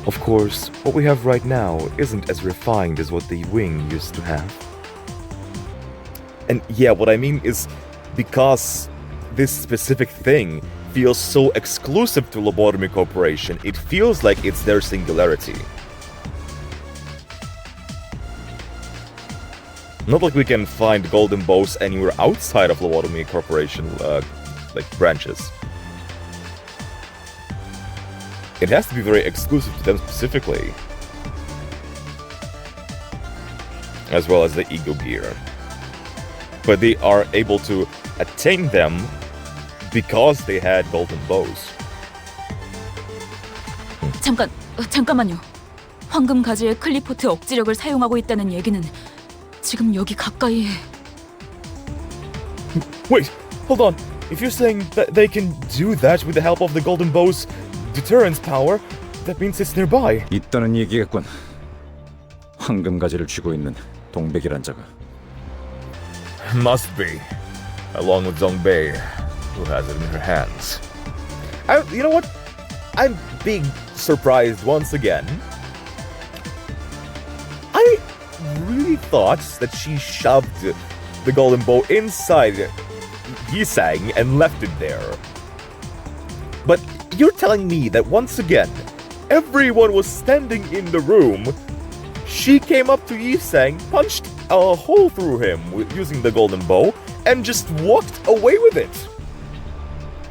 Of course, what we have right now isn't as refined as what the wing used to have. And yeah, what I mean is because this specific thing feels so exclusive to Lobotomy Corporation, it feels like it's their singularity. Not like we can find golden bows anywhere outside of Lobotomy Corporation, like branches. It has to be very exclusive to them specifically. As well as the ego gear. But they are able to attain them because they had golden bows. 잠깐만요. 황금 가지의 클리포트 억지력을 사용하고 있다는 얘기는 지금 여기 가까이에. Wait, hold on. If you're saying that they can do that with the help of the golden bow's deterrence power, that means it's nearby. 있다는 얘기겠군. 황금 가지를 쥐고 있는 동백이란 자가. Must be. Along with Zongbei, who has it in her hands. You know what? I'm being surprised once again. I really thought that she shoved the golden bow inside Yisang and left it there. But you're telling me that once again, everyone was standing in the room. She came up to Yisang, punched a hole through him using the golden bow, and just walked away with it.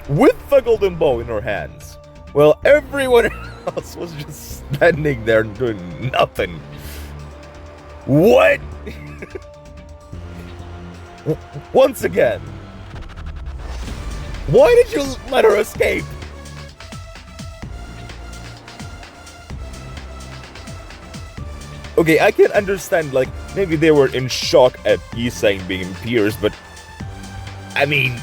With the golden bow in her hands. Well, everyone else was just standing there doing nothing. What? Once again. Why did you let her escape? Okay, I can understand, like, maybe they were in shock at Yisang being pierced, but I mean,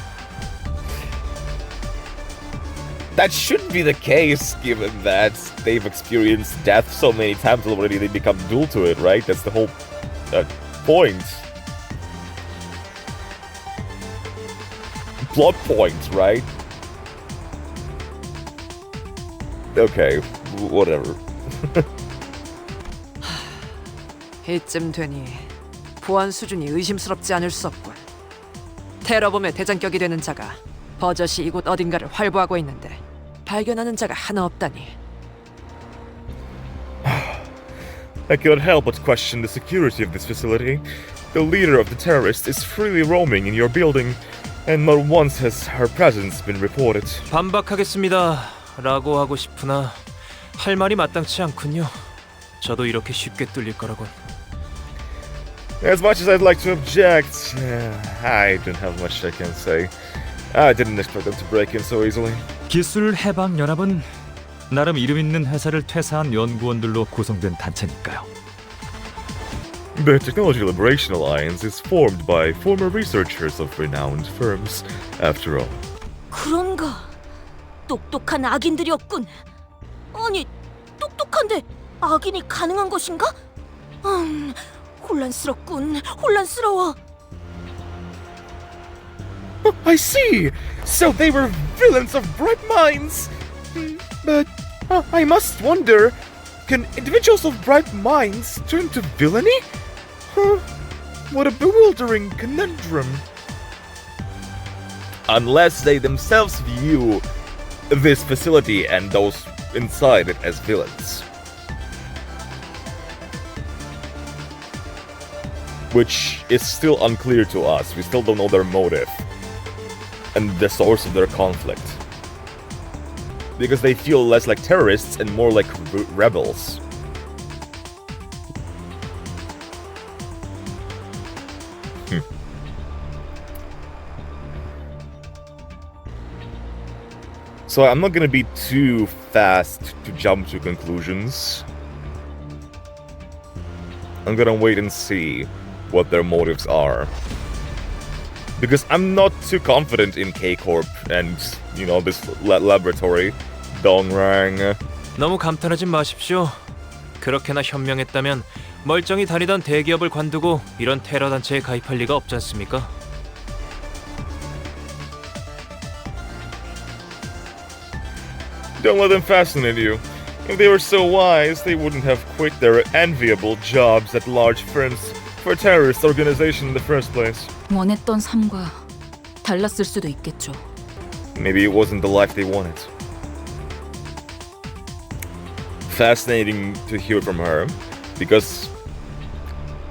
that shouldn't be the case, given that they've experienced death so many times already, they become dual to it, right? That's the whole point. Plot point, right? Okay, whatever. 이쯤 되니 보안 수준이 의심스럽지 않을 수 없군. 테러범의 대장격이 되는 자가 버젓이 이곳 어딘가를 활보하고 있는데 발견하는 자가 하나 없다니. I cannot help but question the security of this facility. The leader of the terrorists is freely roaming in your building, and not once has her presence been reported. 반박하겠습니다. 라고 하고 싶으나 할 말이 마땅치 않군요. 저도 이렇게 쉽게 뚫릴 거라곤. As much as I'd like to object, I don't have much I can say. I didn't expect them to break in so easily. 기술 해방 연합은 나름 이름 있는 회사를 퇴사한 연구원들로 구성된 단체니까요. The Technology Liberation Alliance is formed by former researchers of renowned firms, after all. 그런가? 똑똑한 악인들이었군. 아니, 똑똑한데 악인이 가능한 것인가? 혼란스럽군. 혼란스러워. I see! So they were villains of bright minds! But I must wonder, can individuals of bright minds turn to villainy? What a bewildering conundrum. Unless they themselves view this facility and those inside it as villains. Which is still unclear to us. We still don't know their motive and the source of their conflict. Because they feel less like terrorists and more like rebels. So I'm not gonna be too fast to jump to conclusions. I'm gonna wait and see what their motives are. Because I'm not too confident in K-Corp and, you know, this laboratory, Dongrang. 너무 감탄하지 마십시오. 그렇게나 현명했다면 멀쩡히 다니던 대기업을 관두고 이런 테러 단체에 가입할 리가 없지 않습니까? Don't let them fascinate you. If they were so wise, they wouldn't have quit their enviable jobs at large firms for a terrorist organization in the first place. 원했던 삶과 달랐을 수도 있겠죠. Maybe it wasn't the life they wanted. Fascinating to hear from her, because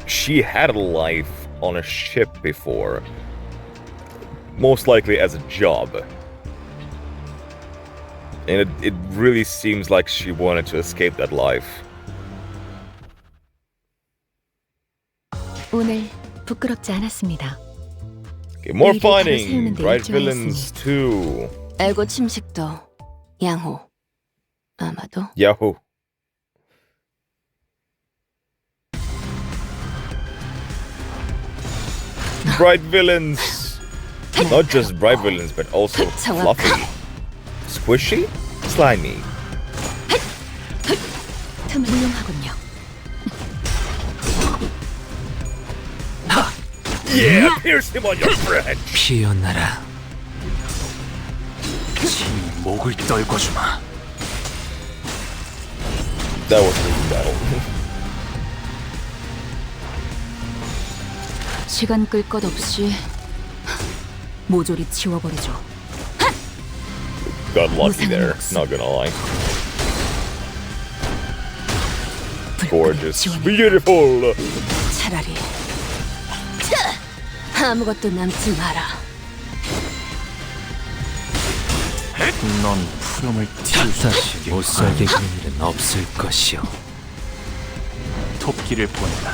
she had a life on a ship before. Most likely as a job. And it really seems like she wanted to escape that life. 오늘 부끄럽지 않았습니다. Okay, more 우리를 바로 fighting! 세우는 데 Bright 일조했으니. Villains 2. 알고 침식도 양호. 아마도 Yahoo! Bright Villains! Not just Bright Villains, but also fluffy. Squishy? Slimy. 훌륭하군요. Yeah, pierce him on your friend. 피어나라. 지 목을 떨궈주마. That was a good battle. 시간 끌 것 없이 모조리 치워버리죠. Got lucky there, not gonna lie. Gorgeous. Beautiful! 차라리 아무것도 남지 마라. 넌 푸름을 튀우다시 못살게 할 일은 없을 것이오. 토끼를 보내라.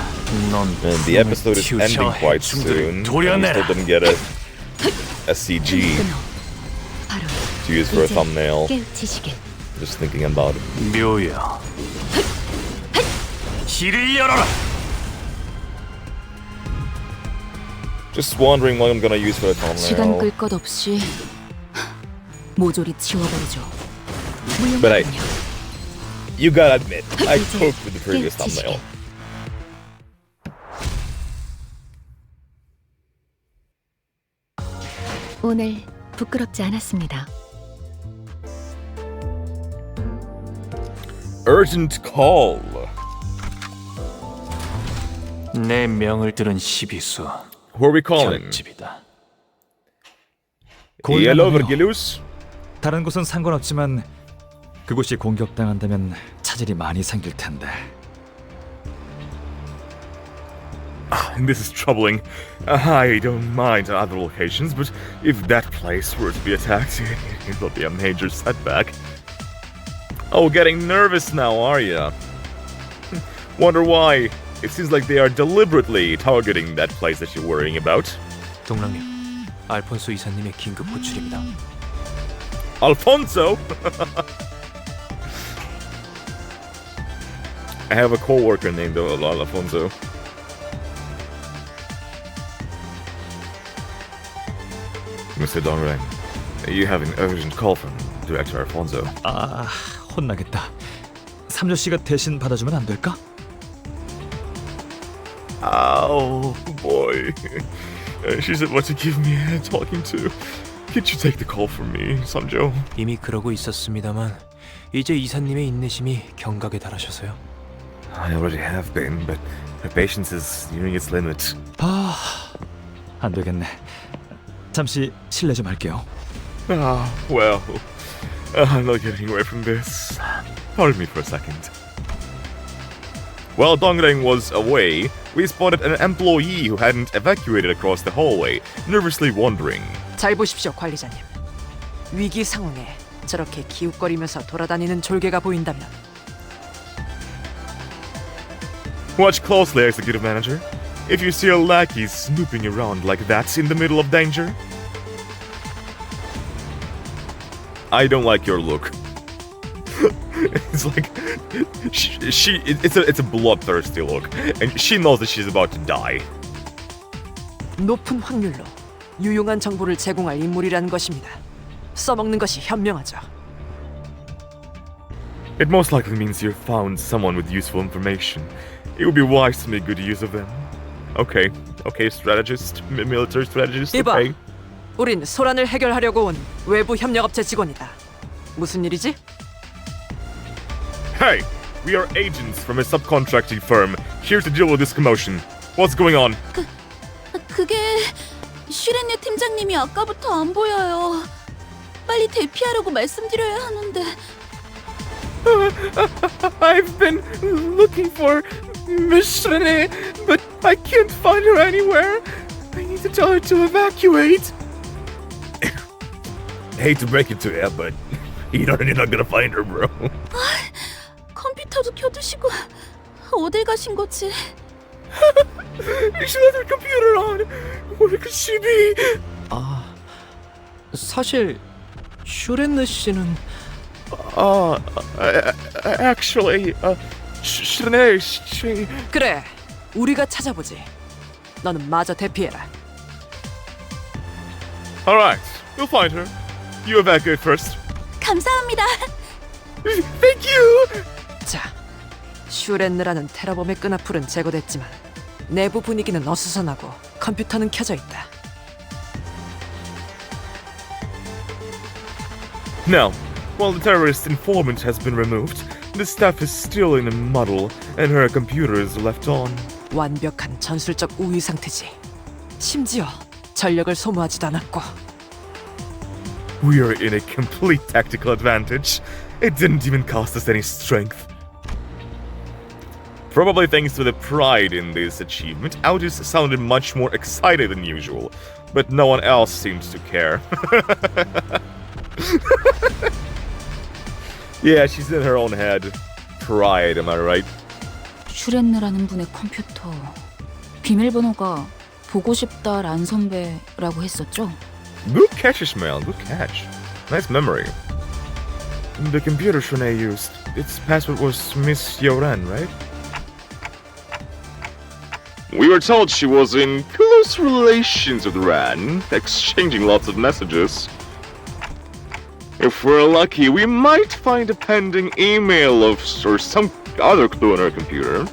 넌 And the episode is ending quite soon. And we still didn't get a CG to use for a thumbnail. Just thinking about it. 묘야. 길을 열어라. Just wondering what I'm gonna use for a 시간 thumbnail. 끌 것 없이 모조리 치워버리죠. But you gotta admit, I cooked with the previous thumbnail. 오늘 부끄럽지 않았습니다. Urgent call. 내 명을 들은 시비수. Who are we calling? 결집이다. Hello, Vergilius. 다른 곳은 상관없지만 그곳이 공격당한다면 차질이 많이 생길 텐데. This is troubling. I don't mind other locations, but if that place were to be attacked, it will be a major setback. Oh, getting nervous now, are ya? Wonder why? It seems like they are deliberately targeting that place that you're worrying about. 동랑님, 알폰소 이사님의 긴급 호출입니다. Alfonso? I have a co-worker named Alfonso. Mr. Dongrang, you have an urgent call from Director Alfonso. 아, 혼나겠다. 삼조씨가 대신 받아주면 안 될까? Oh boy. She's about to give me a talking to. Could you take the call from me, Sanjo? 이미 그러고 있었습니다만 이제 이사님의 인내심이 경각에 달하셔서요. I already have been, but her patience is nearing its limit. 아, 안 되겠네. 잠시 실례 좀 할게요. Ah, well, I'm not getting away from this. Pardon me for a second. While Dongrang was away, we spotted an employee who hadn't evacuated across the hallway, nervously wondering. 잘 보십시오, 관리자님. 위기 상황에 저렇게 기웃거리면서 돌아다니는 졸개가 보인다면 Watch closely, Executive Manager. If you see a lackey snooping around like that in the middle of danger, I don't like your look. It's like it's a bloodthirsty look, and she knows that she's about to die. 높은 확률로 유용한 정보를 제공할 인물이라는 것입니다. 써먹는 것이 현명하죠. It most likely means you've found someone with useful information. It would be wise to make good use of them. Okay, strategist, military strategist. 이봐, Okay. 우린 소란을 해결하려고 온 외부 협력업체 직원이다. 무슨 일이지? Hey, we are agents from a subcontracting firm here to deal with this commotion. What's going on? 그게 슈렌네 팀장님이 아까부터 안 보여요. 빨리 대피하라고 말씀드려야 하는데. I've been looking for Miss Renee, but I can't find her anywhere. I need to tell her to evacuate. Hate to break it to you, but you're not gonna find her, bro. 컴퓨터도 켜두시고 어딜 가신 거지? She left her computer on. Where could she be? 아, 사실 슈렌느 씨는 Actually, Renee, she. 그래, 우리가 찾아보지. 너는 마저 대피해라. All right, we'll find her. You evacuate first. 감사합니다. Thank you. 자, 슈렌느라는 테러범의 끈앞풀은 제거됐지만 내부 분위기는 어수선하고 컴퓨터는 켜져 있다. Now, while the terrorist informant has been removed, the staff is still in a muddle and her computer is left on. 완벽한 전술적 우위 상태지. 심지어 전력을 소모하지도 않았고. We are in a complete tactical advantage. It didn't even cost us any strength. Probably thanks to the pride in this achievement, Aldous sounded much more excited than usual, but no one else seems to care. Yeah, she's in her own head. Pride, am I right? 슈렌느라는 분의 컴퓨터 비밀번호가 보고 싶다 란 선배라고 했었죠? Good catch, Ishmael. Good catch. Nice memory. The computer Shunei used, its password was Miss Yoran, right? We were told she was in close relations with Ran, exchanging lots of messages. If we're lucky, we might find a pending email or some other clue on her computer.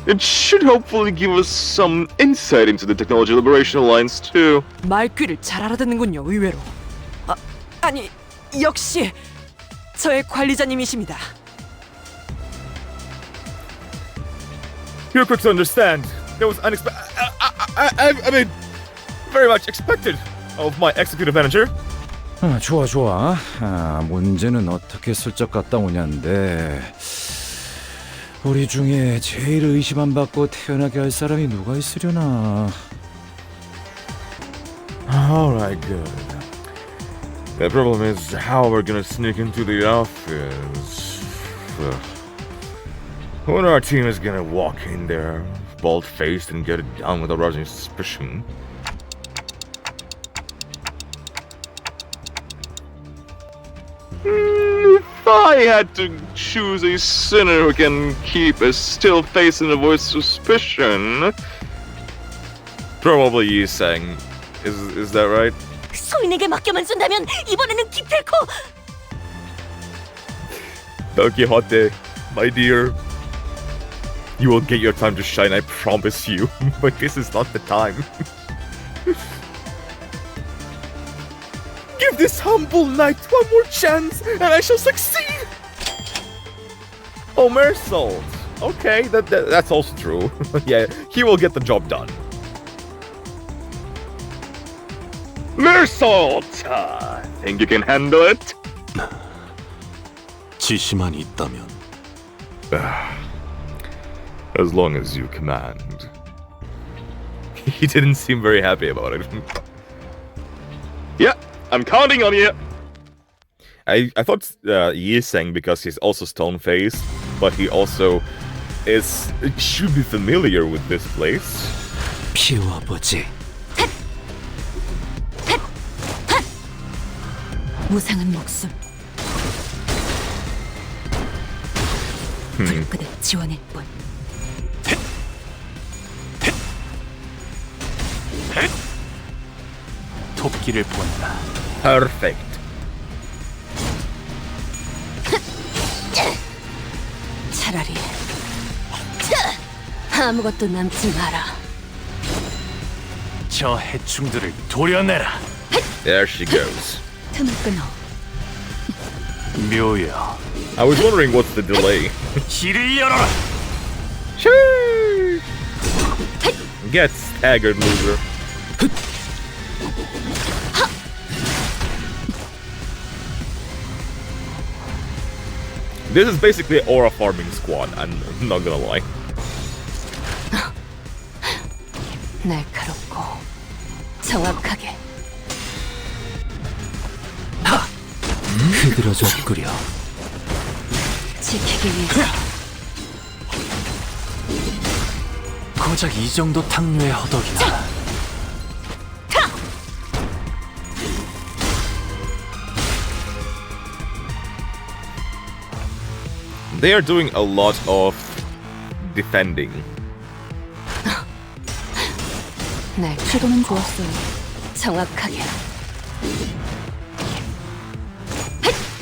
It should hopefully give us some insight into the Technology Liberation Alliance too. 말귀를 잘 알아듣는군요, 의외로. 아니, 역시 저의 관리자님이십니다. You're quick to understand. That was unexpected. I mean, very much expected of my executive manager. 좋아 좋아. 문제는 어떻게 슬쩍 갔다 오냐인데 우리 중에 제일 의심 안 받고 태어나게 할 사람이 누가 있으려나. Alright, good. The problem is how we're gonna sneak into the office. When our team is gonna walk in there, bald-faced, and get it done without arousing suspicion. If I had to choose a sinner who can keep a still face and avoid suspicion, probably Yi-Sang. Is that right? 소인에게 맡겨만 준다면 이번에는 기필코. Don Quixote, my dear. You will get your time to shine, I promise you. But this is not the time. Give this humble knight one more chance, and I shall succeed! Oh, Mersault. Okay, that's also true. Yeah, he will get the job done. Mersault! Think you can handle it? 지시만 있다면. As long as you command. He didn't seem very happy about it. Yeah, I'm counting on you. I thought Yi-Sang because he's also stone-faced, but he also should be familiar with this place. 피워보지. 무상한 목숨. 불끄대 지원일 뿐. 토끼를 본다. Perfect. 차라리 아무것도 남지 마라. 저 해충들을 도려내라. There she goes. 틈을 끊어. 묘야. I was wondering what's the delay. 길을 열어라. Get staggered, loser. This is basically an aura farming squad, I'm not gonna lie. 날카롭고 정확하게. 흐드러져 끓여. 지키기 위해서. 고작 이 정도 탕류의 허덕이다. They are doing a lot of defending. 날 시도는 좋았어요. 정확하게.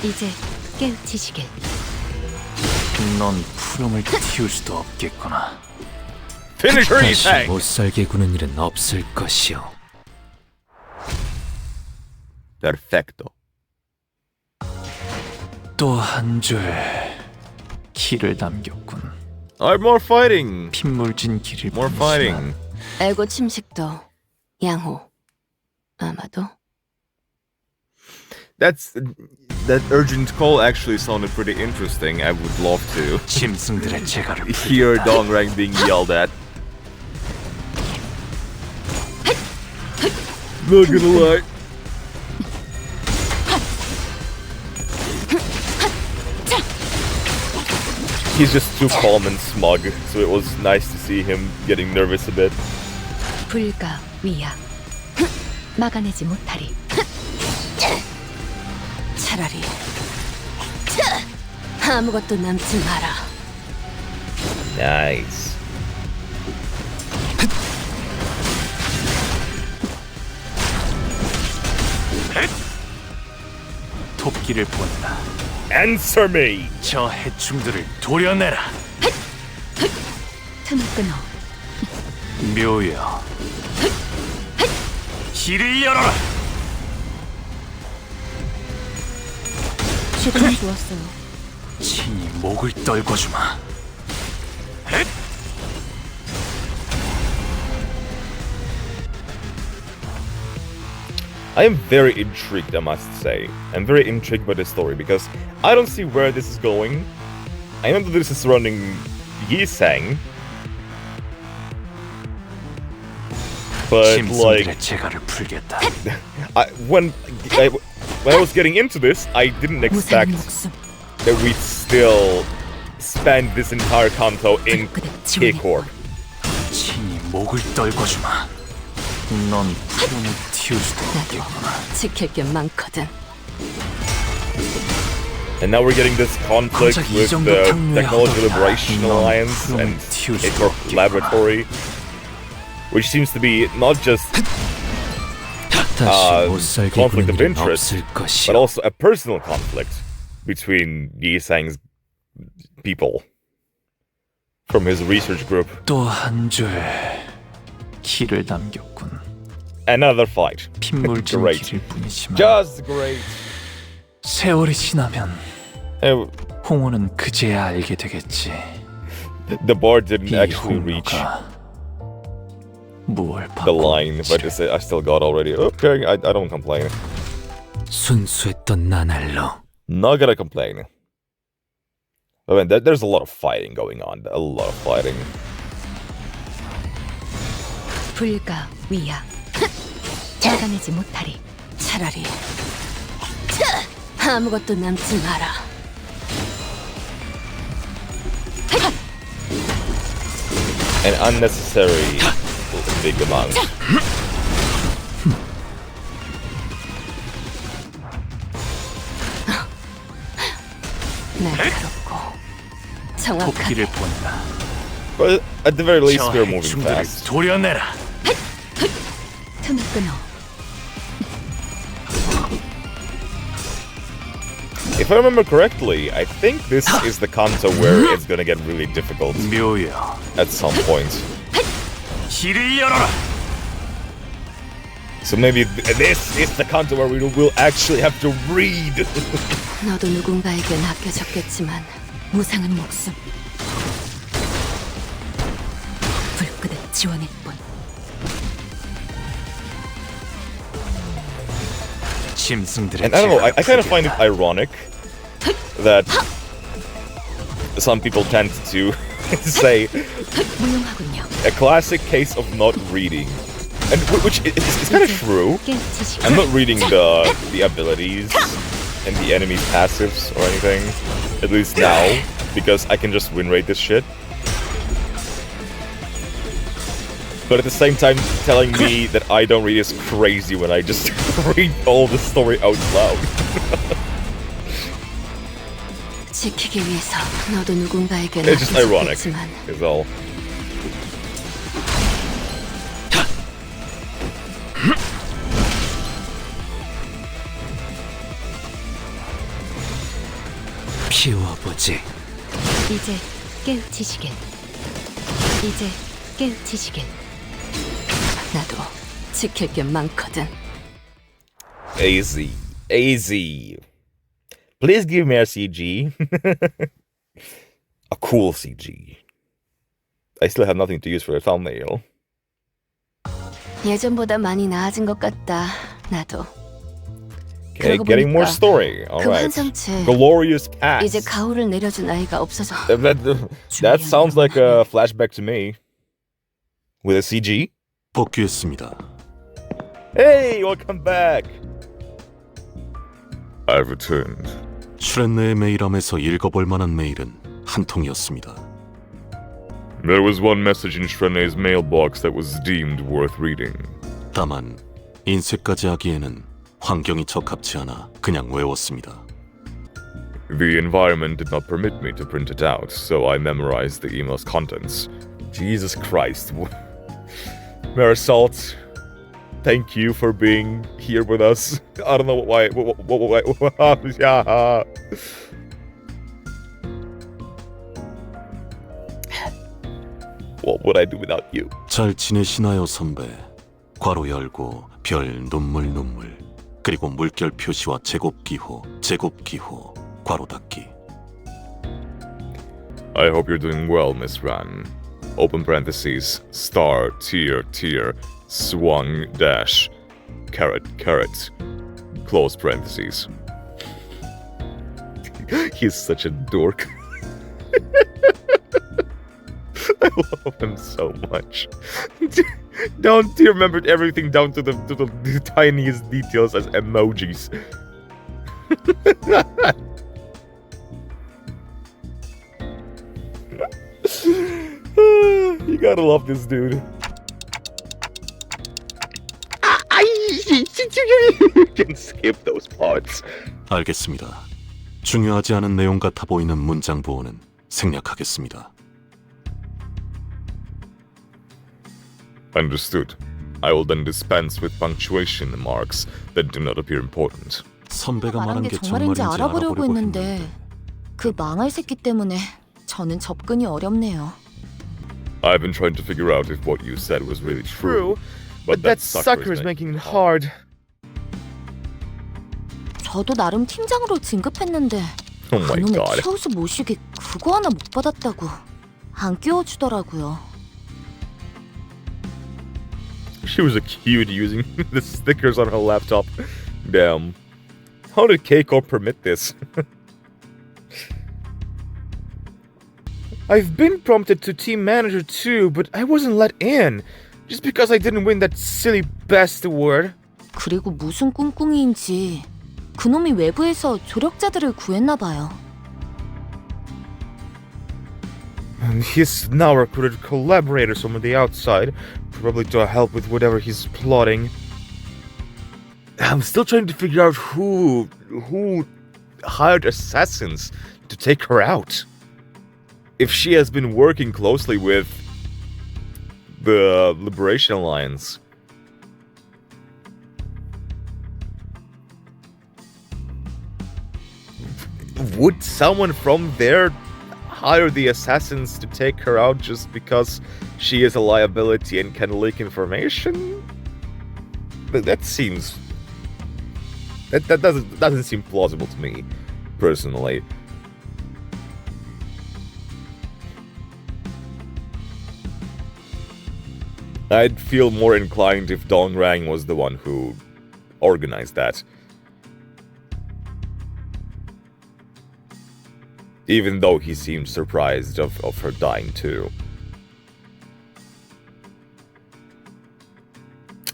이제 깨우치시길. 넌 푸름을 틔울 수도 없겠구나. Finish her, 다시 Isang! 못살게 구는 일은 없을 것이오. Perfecto. 또 한 줄 길을 남겼군. More fighting. 핏물진 길을 More fighting. 에고 침식도 양호. 아마도 That urgent call actually sounded pretty interesting. I would love to 짐승들의 재갈을 hear Dongrang being yelled at. Not gonna lie. He's just too calm and smug, so it was nice to see him getting nervous a bit. 불가 위야. 막아내지 못하리. 차라리 아무것도 남지 마라. Nice. 토끼를 보내라. Answer me! 저 해충들을 도려내라. 틈을 끊어. 묘여. 길을 열어라. 지금은 좋았어요. 친히 목을 떨궈주마. I am very intrigued, I must say. I'm very intrigued by this story because I don't see where this is going. I know that this is surrounding Yisang, but like, 짐승들의 재갈을 풀겠다. when I was getting into this, I didn't expect that we'd still spend this entire Canto in K-Corp. 친히 목을 떨궈주마. 넌 푸른을 틔울 수도 나도 지킬 게 많거든. And now we're getting this conflict with the Technology Liberation Alliance and K-Corp Laboratory, which seems to be not just conflict of interest, but also a personal conflict between Yisang's people from his research group. 또 한 줄 길을 남겼군. Another fight. 핏물진 Great. 길일 뿐이지만 Just great. 세월이 지나면 Uh, 홍호는 그제야 알게 되겠지. The bar didn't 이 actually reach 홍로가 무얼 the line, but 바꿔올지. I still got already. Okay, I don't complain. 순수했던 나날로 Not gonna complain. I mean, there's a lot of fighting going on. A lot of fighting. 불가 위야. 막아내지 못하리. 차라리 아무것도 남지 마라. An unnecessary big amount. 날카롭고 정확하게. 토끼를 보내라. But at the very least, 저 we're moving 해충들을 fast. 도려내라. 틈을 끊어. If I remember correctly, I think this is the Canto where it's gonna get really difficult 묘여. at some point. 길을 열어라. So maybe this is the Canto where we will actually have to read. 너도 누군가에게 맡겨졌겠지만 무상한 목숨. 불끈을 지원일 뿐. 짐승들의 And I don't know, I kind of 재갈을 find it 풀겠다. ironic that some people tend to say 무용하군요. a classic case of not reading. And which is kind of true. 깨우치시고. I'm not reading the abilities and the enemy's passives or anything. At least now, because I can just win rate this shit. But at the same time, telling me that I don't read is crazy when I just read all the story out loud. 지키기 위해서 너도 누군가에게 It's just ironic, 맡겨졌겠지만 is all. 피워보지. 이제 깨우치시길. 이제 깨우치시길. 나도 지킬 게 많거든. AZ. Please give me a CG. A cool CG. I still have nothing to use for a thumbnail. 예전보다 많이 나아진 것 같다. 나도. Okay, 그러고 getting more 보니까 story. 그 Alright. 환상체 Glorious past. 이제 가오를 내려준 아이가 없어져. That sounds like a flashback to me. With a CG? 복귀했습니다. Hey, welcome back. I've returned. 슈렌네의 메일함에서 읽어볼 만한 메일은 한 통이었습니다. There was one message in Shrene's mailbox that was deemed worth reading. 다만 인쇄까지 하기에는 환경이 적합치 않아 그냥 외웠습니다. The environment did not permit me to print it out, so I memorized the email's contents. Jesus Christ. Marisol, thank you for being here with us. I don't know why. Yeah. What would I do without you? 잘 지내시나요, 선배? 괄호 열고 별 눈물 그리고 물결 표시와 제곱기호 괄호 닫기. I hope you're doing well, Miss Ran. Open parentheses, star, tier, swung, dash, caret, close parentheses. He's such a dork. I love him so much. Down he remembered everything down to the tiniest details as emojis. You gotta love this dude. You can skip those parts. 알겠습니다. 중요하지 않은 내용 같아 보이는 문장 보호는 생략하겠습니다. Understood. I will then dispense with punctuation marks that do not appear important. 선배가 말한 말한 게 게 정말인지 정말인지 알아보려고 했는데 했는데 그 망할 새끼 때문에 저는 접근이 어렵네요. I've been trying to figure out if what you said was really true, but that sucker is making it hard. 저도 나름 팀장으로 진급했는데 Oh my 그놈의 god. 키우스 모시기 그거 하나 못 받았다고 안 끼워주더라고요. She was a cute using the stickers on her laptop. Damn. How did Keiko permit this? I've been prompted to team manager too, but I wasn't let in. Just because I didn't win that silly best award. 그리고 무슨 꿍꿍이인지 그놈이 외부에서 조력자들을 구했나 봐요. And he's now recruited collaborators from the outside, probably to help with whatever he's plotting. I'm still trying to figure out who hired assassins to take her out. If she has been working closely with the Liberation Alliance. Would someone from there hire the assassins to take her out just because she is a liability and can leak information? That seems... That doesn't seem plausible to me, personally. I'd feel more inclined if Dong Rang was the one who organized that. Even though he seemed surprised of her dying too.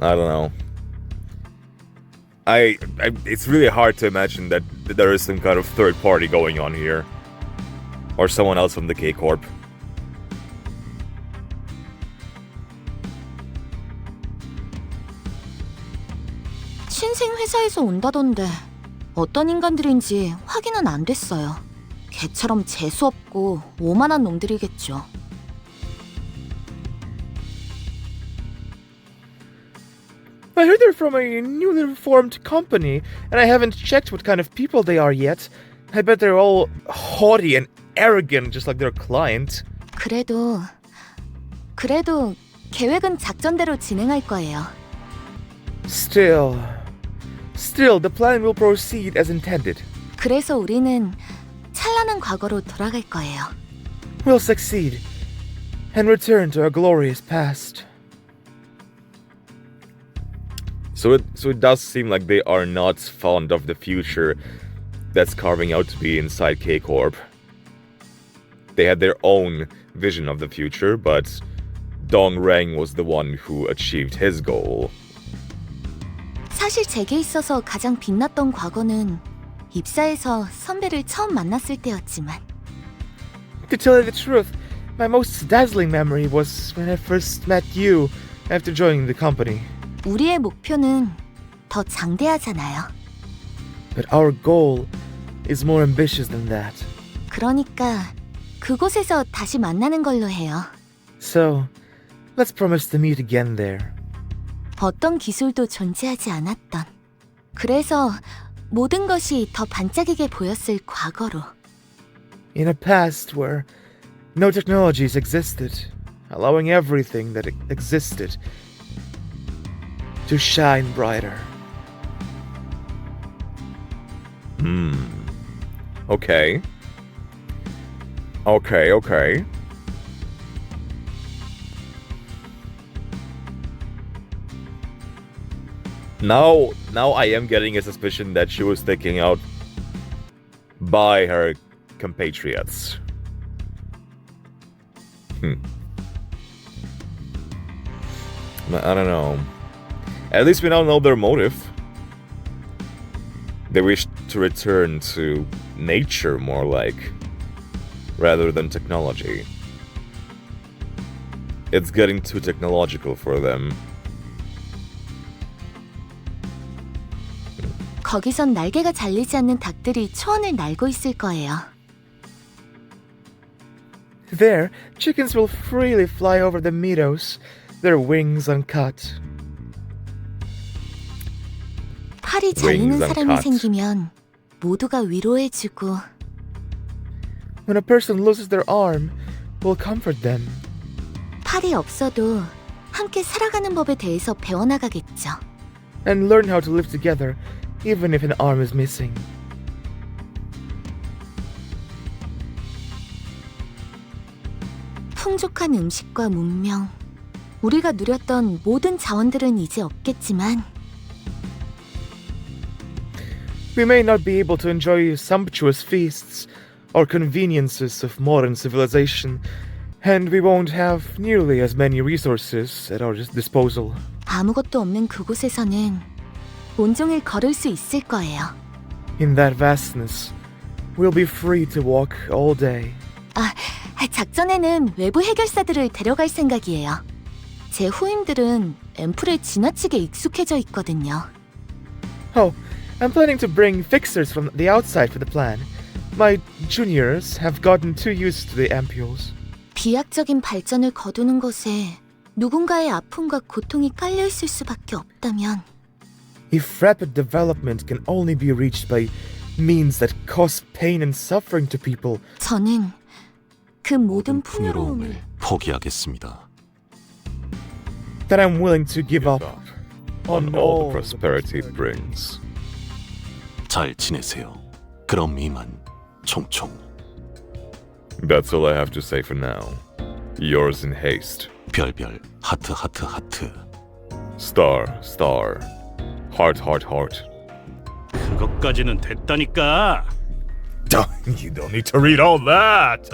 I don't know. It's really hard to imagine that there is some kind of third party going on here. Or someone else from the K-Corp. 신생 회사에서 온다던데 어떤 인간들인지 확인은 안 됐어요. 개처럼 재수 없고 오만한 놈들이겠죠. I heard they're from a newly formed company, and I haven't checked what kind of people they are yet. I bet they're all haughty and arrogant, just like their client. 그래도 그래도 계획은 작전대로 진행할 거예요. Still, the plan will proceed as intended. 그래서 우리는 찬란한 과거로 돌아갈 거예요. We'll succeed and return to our glorious past. So it does seem like they are not fond of the future that's carving out to be inside K-Corp. They had their own vision of the future, but Dong Reng was the one who achieved his goal. 사실 제게 있어서 가장 빛났던 과거는 입사해서 선배를 처음 만났을 때였지만 To tell you the truth, my most dazzling memory was when I first met you after joining the company. 우리의 목표는 더 장대하잖아요. But our goal is more ambitious than that. 그러니까 그곳에서 다시 만나는 걸로 해요. So, let's promise to meet again there. 어떤 기술도 존재하지 않았던. 그래서 모든 것이 더 반짝이게 보였을 과거로. In a past where no technologies existed, allowing everything that existed to shine brighter. Okay. Okay. Now I am getting a suspicion that she was taken out by her compatriots. I don't know. At least we now know their motive. They wish to return to nature, more like, rather than technology. It's getting too technological for them. 거기선 날개가 잘리지 않는 닭들이 초원을 날고 있을 거예요. There, chickens will freely fly over the meadows, their wings uncut. 팔이 잘리는 사람이 생기면 모두가 위로해주고 When a person loses their arm, we'll comfort them. 팔이 없어도 함께 살아가는 법에 대해서 배워나가겠죠. And learn how to live together, even if an arm is missing. 풍족한 음식과 문명, 우리가 누렸던 모든 자원들은 이제 없겠지만 We may not be able to enjoy sumptuous feasts or conveniences of modern civilization, and we won't have nearly as many resources at our disposal. 아무것도 없는 그곳에서는 온종일 걸을 수 있을 거예요. In that vastness, we'll be free to walk all day. 작전에는 외부 해결사들을 데려갈 생각이에요. 제 후임들은 앰플에 지나치게 익숙해져 있거든요. Oh, I'm planning to bring fixers from the outside for the plan. My juniors have gotten too used to the ampules. 비약적인 발전을 거두는 것에 누군가의 아픔과 고통이 깔려 있을 수밖에 없다면 If rapid development can only be reached by means that cause pain and suffering to people, 저는 그 모든 풍요로움을 포기하겠습니다. then I'm willing to give up on all the prosperity it brings. 잘 지내세요. 그럼 이만 총총. That's all I have to say for now. Yours in haste. 별별 하트 하트 하트. Star, star. Heart, heart, heart. 그것까지는 됐다니까. You don't need to read all that.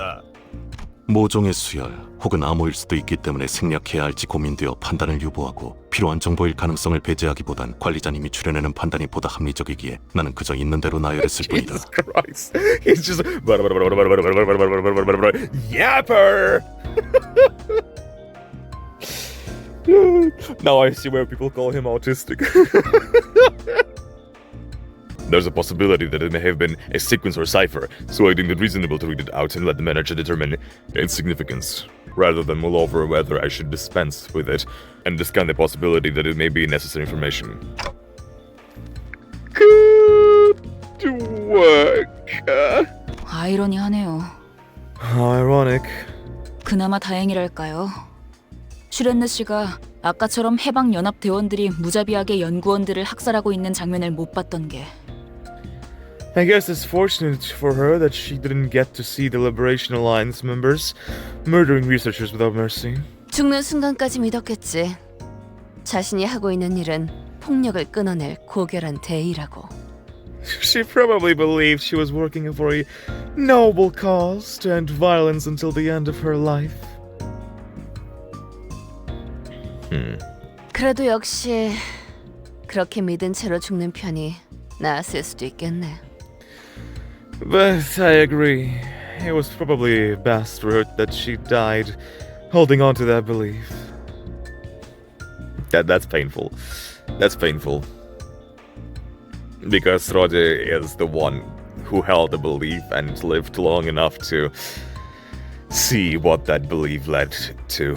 모종의 수혈 혹은 암호일 수도 있기 때문에 생략해야 할지 고민되어 판단을 유보하고 필요한 정보일 가능성을 배제하기보단 관리자님이 추려내는 판단이 보다 합리적이기에 나는 그저 있는 대로 나열했을 뿐이다. Jesus Christ. He's just yapper. Now I see where people call him autistic. There's a possibility that it may have been a sequence or cipher, so I deemed it reasonable to read it out and let the manager determine its significance, rather than mull over whether I should dispense with it and discount the possibility that it may be necessary information. Good work. 아이러니하네요. Ironic. 그나마 다행이랄까요. 슈렌느 씨가 아까처럼 해방 연합 대원들이 무자비하게 연구원들을 학살하고 있는 장면을 못 봤던 게 I guess it's fortunate for her that she didn't get to see the Liberation Alliance members murdering researchers without mercy. 죽는 순간까지 믿었겠지. 자신이 하고 있는 일은 폭력을 끊어낼 고결한 대의라고. She probably believed she was working for a noble cause to end violence until the end of her life. 그래도 역시 그렇게 믿은 채로 죽는 편이 나았을 수도 있겠네. But I agree. It was probably best for her that she died holding on to that belief. That's painful. That's painful. Because Roger is the one who held the belief and lived long enough to see what that belief led to.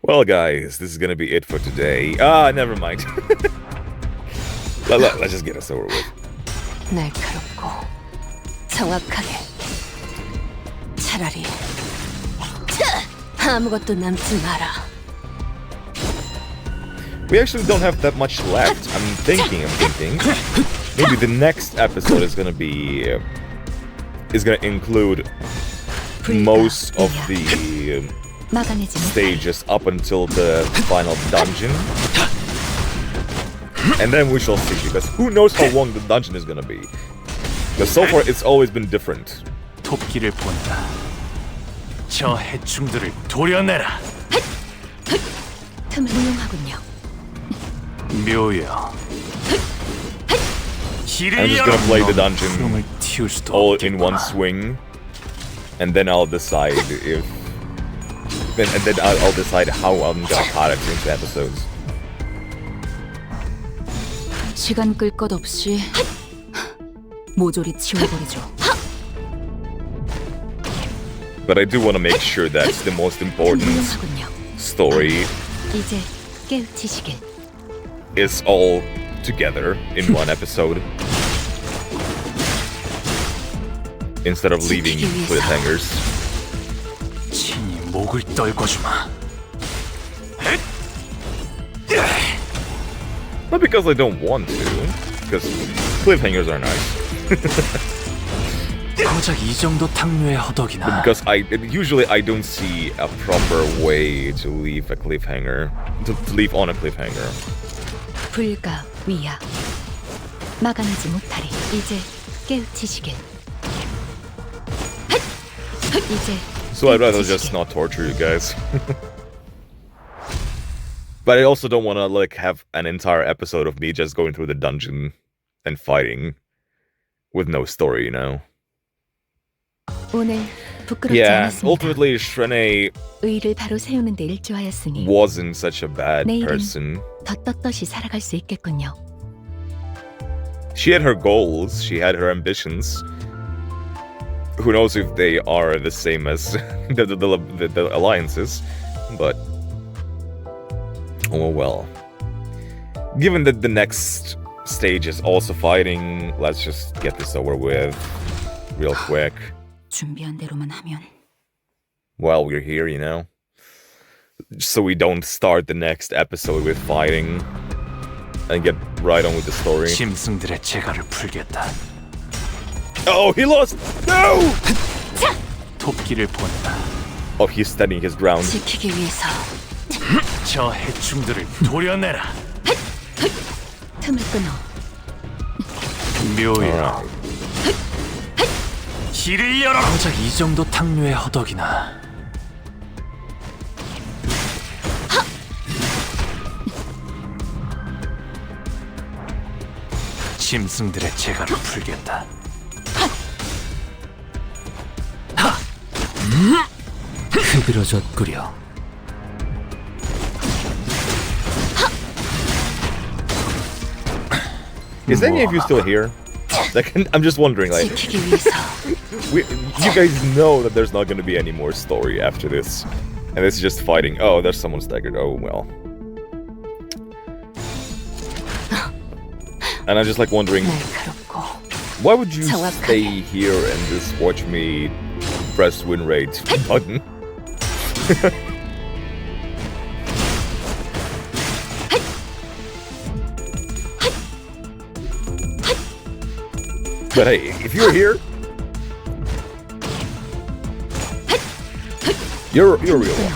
Well, guys, this is gonna be it for today. Never mind. Let's just get this over with. 날카롭고 정확하게. 차라리 아무것도 남지 마라. We actually don't have that much left. I'm thinking. Maybe the next episode is gonna include most of the stages up until the final dungeon. And then we shall see, because who knows how long the dungeon is gonna be. Because so far it's always been different. 토끼를 본다. 저 해충들을 도려내라. 틈을 무용하군요. 묘여. I'm just gonna play the dungeon all in one swing, and then I'll decide if... And then I'll decide how I'm gonna cut it into episodes. 시간 끌 것 없이 모조리 치워버리죠. But I do want to make sure that's the most important story 이제 깨우치시길. is all together in one episode, instead of leaving cliffhangers. 친히 목을 떨궈주마. Not because I don't want to, because cliffhangers are nice. 고작 이 정도 탕류의 But 허덕이나. because usually I don't see a proper way to leave a cliffhanger, to leave on a cliffhanger. 불가 위야. 막아내지 못하리. 이제 깨우치시길. 이제 So I'd rather just not torture you guys. But I also don't want to like have an entire episode of me just going through the dungeon and fighting with no story, you know? 오늘 부끄럽지 Yeah, 않았습니다. ultimately Shrene 의를 바로 세우는 데 일조하였으니 wasn't such a bad 내일은 person. 더 떳떳이 살아갈 수 있겠군요. She had her goals, she had her ambitions. Who knows if they are the same as the alliances, but oh well. Given that the next stage is also fighting, let's just get this over with real quick 준비한 대로만 하면 while we're here, you know? So we don't start the next episode with fighting and get right on with the story. 짐승들의 재갈을 풀겠다. Oh, he lost! No! 토끼를 본다. Oh, he's standing his ground. 지키기 위해서 저 해충들을 도려내라. 틈을 끊어. 묘여. 길을 열어. 고작 이 정도 탕류의 허덕이나. 짐승들의 재갈을 풀겠다. 흐드러졌구려. Is any of you still here? Like, I'm just wondering, like, 지키기 위해서 you guys know that there's not gonna be any more story after this. And this is just fighting. Oh, there's someone staggered. Oh, well. And I'm just like wondering, 날카롭고 why would you 정확하게. stay here and just watch me press win rate button. But hey, if you're here, you're a real one.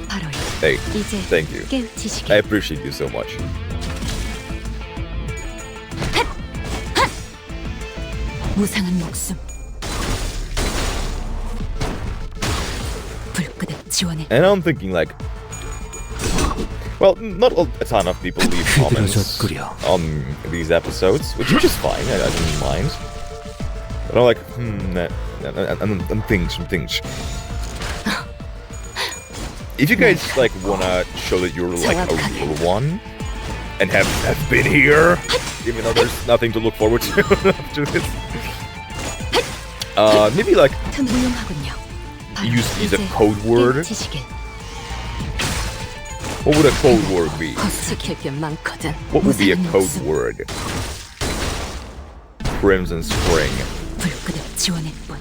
바로 Hey, 이제 thank you. 깨우치시길. I appreciate you so much. 무상한 목숨. 불끄득 지원해. And I'm thinking like, well, not a ton of people leave comments on these episodes, which is fine. I didn't mind. But I'm like, and things. If you guys like wanna show that you're like a real one and have been here, even though there's nothing to look forward to after this, maybe like 무용하군요. use a code word. 깨우치시길. What would a code word be? 지킬 게 많거든. What would be a code word? Crimson Spring. 불끄득 지원해 뿐.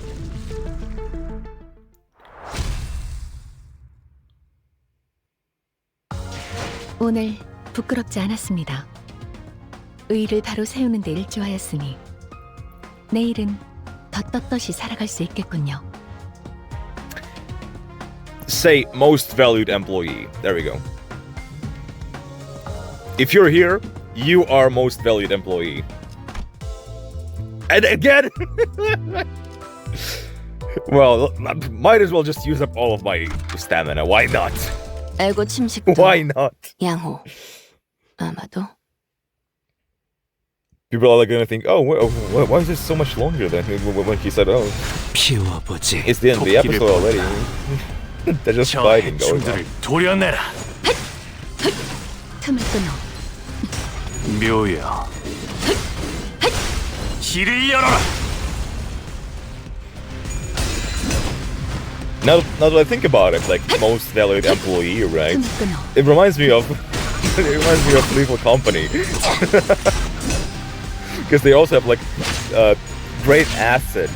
오늘 부끄럽지 않았습니다. 의의를 바로 세우는 데 일조하였으니 내일은 더 떳떳이 살아갈 수 있겠군요. Say most valued employee. There we go. If you're here, you are most valued employee. And again, well, might as well just use up all of my stamina. Why not? 에고 침식도 Why not? 양호. 아마도 People are gonna think, oh, why is this so much longer than when he said, oh, it's the end of the episode already. They're just fighting going on. 도려내라. 틈을 끊어. 묘야. 길을 열어라. Now that I think about it, like most valued employee, right? 틈을 끊어. It reminds me of Lethal Company. Because they also have like great asset.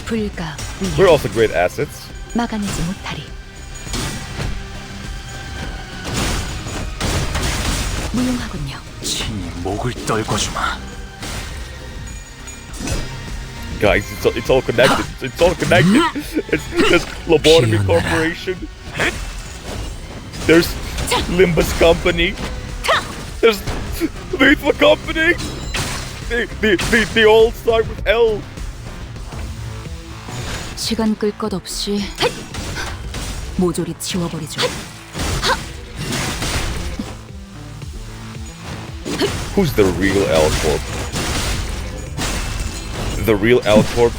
불가 We're also great assets. 막아내지 못하리. 무용하군요. 친히 목을 떨궈주마. Guys, it's all connected. It's all connected. There's Lobotomy Corporation. There's Limbus Company. There's Lethal Company. They all start with L. 시간 끌 것 없이 모조리 지워버리죠. Who's the real L Corp? The real L Corp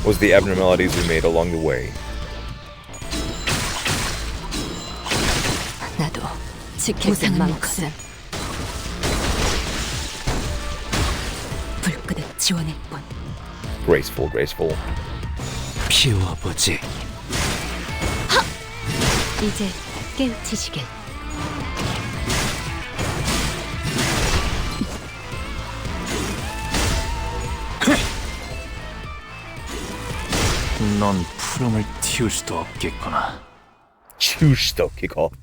was the abnormalities we made along the way. 나도 지킬 게 많거든. 불끄득 지원해 뿐. Graceful. 피워보지. 이제 깨우치시길. 넌 푸름을 틔울 수도 없겠구나. Choose kick off.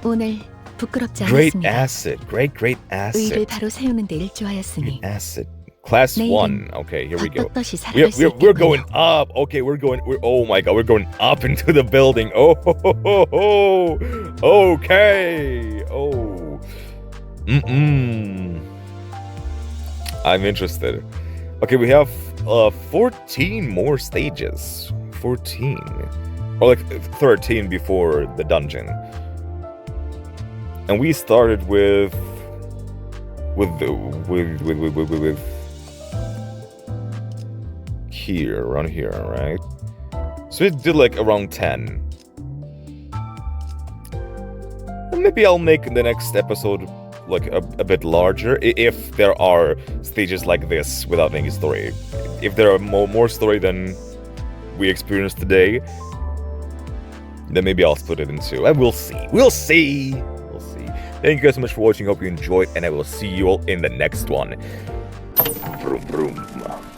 오늘 부끄럽지 Great 않았습니다. asset. Great asset. 의의를 바로 세우는 데 일조하였으니 Asset. Class 내일은 1. Okay, here we go. 떳떳이 살아갈 수 We're going 있겠군요. up. Okay, oh my god, we're going up into the building. Oh. Okay. Oh. I'm interested. Okay, we have 14 more stages. 14. Or like 13 before the dungeon. And we started with here, around here, right? So we did like around 10. And maybe I'll make the next episode like a bit larger if there are stages like this without any story. If there are more story than we experienced today, then maybe I'll split it in two. And we'll see. Thank you guys so much for watching. Hope you enjoyed, and I will see you all in the next one. Vroom, vroom.